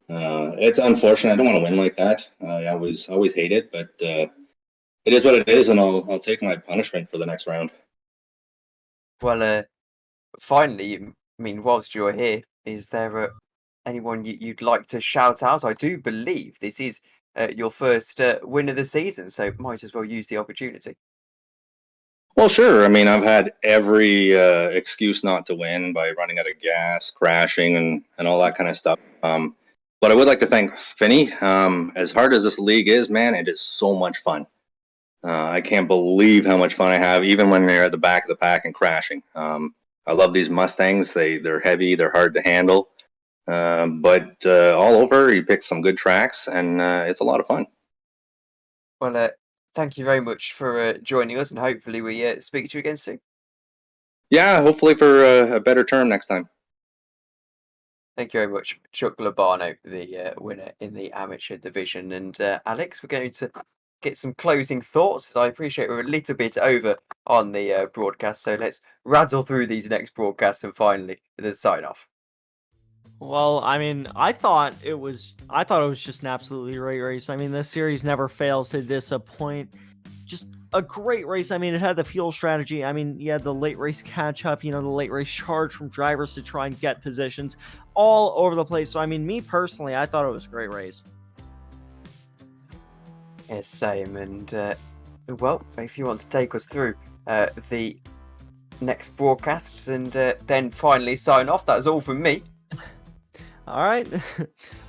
it's unfortunate. I don't want to win like that. I always hate it, but it is what it is, and I'll take my punishment for the next round. Well, finally, I mean, whilst you're here, is there anyone you'd like to shout out? I do believe this is your first win of the season, so might as well use the opportunity. Well, sure. I mean, I've had every excuse not to win by running out of gas, crashing, and all that kind of stuff. But I would like to thank Finney. As hard as this league is, man, it is so much fun. I can't believe how much fun I have, even when you're at the back of the pack and crashing. I love these Mustangs. They're heavy, they're hard to handle, but all over he picks some good tracks, and it's a lot of fun. Well, thank you very much for joining us, and hopefully we speak to you again soon. Yeah, hopefully for a better term next time. Thank you very much, Chuck Labano, the winner in the amateur division. And Alex, we're going to get some closing thoughts. I appreciate we're a little bit over on the broadcast, so let's rattle through these next broadcasts and finally the sign off. Well, I mean, I thought it was just an absolutely great race. I mean, this series never fails to disappoint. Just a great race. I mean, it had the fuel strategy. I mean, you had the late race catch up, the late race charge from drivers to try and get positions all over the place. So, I mean, me personally, I thought it was a great race. Yeah, same. And, well, if you want to take us through the next broadcasts and then finally sign off, that's all from me. All right.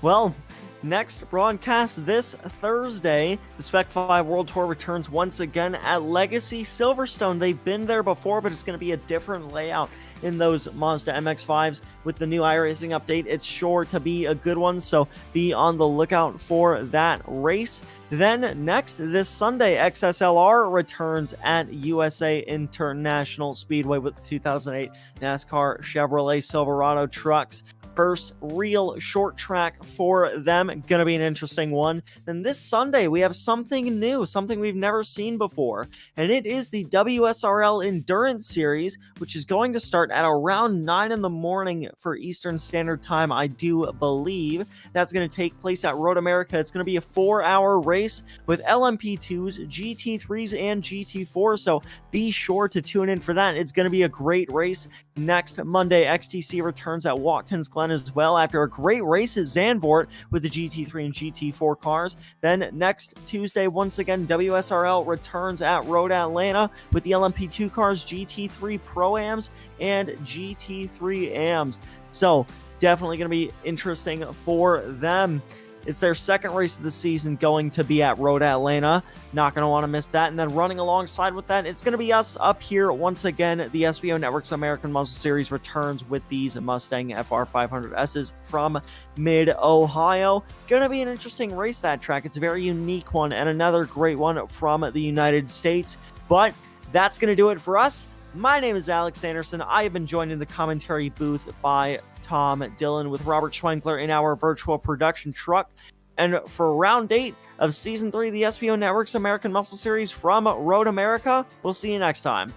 Well, next broadcast this Thursday, the Spec 5 World Tour returns once again at Legacy Silverstone. They've been there before, but it's going to be a different layout in those Mazda MX-5s. With the new iRacing update, it's sure to be a good one, so be on the lookout for that race. Then next, this Sunday, XSLR returns at USA International Speedway with the 2008 NASCAR Chevrolet Silverado trucks. First real short track for them. Gonna be an interesting one. Then this Sunday, we have something new, something we've never seen before, and it is the WSRL Endurance Series, which is going to start at around 9 in the morning for Eastern Standard Time, I do believe. That's going to take place at Road America. It's going to be a 4-hour race with LMP2s, GT3s, and GT4s, so be sure to tune in for that. It's going to be a great race. Next Monday, XTC returns at Watkins Glen as well after a great race at Zandvoort with the GT3 and GT4 cars. Then next Tuesday, once again, WSRL returns at Road Atlanta with the LMP2 cars, GT3 Pro-Ams, and GT3 AMS. So definitely going to be interesting for them. It's their second race of the season going to be at Road Atlanta. Not going to want to miss that. And then running alongside with that, it's going to be us up here once again. The SBO Network's American Muscle Series returns with these Mustang FR500Ss from Mid-Ohio. Going to be an interesting race, that track. It's a very unique one and another great one from the United States. But that's going to do it for us. My name is Alex Andersen. I have been joined in the commentary booth by Tom Dillon with Robert Schwenkler in our virtual production truck. And for round 8 of season 3 of the SBO Network's American Muscle Series from Road America, we'll see you next time.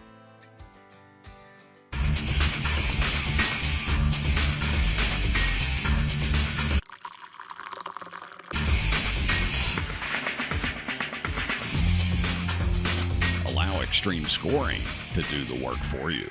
Allow Xtreme Scoring to do the work for you.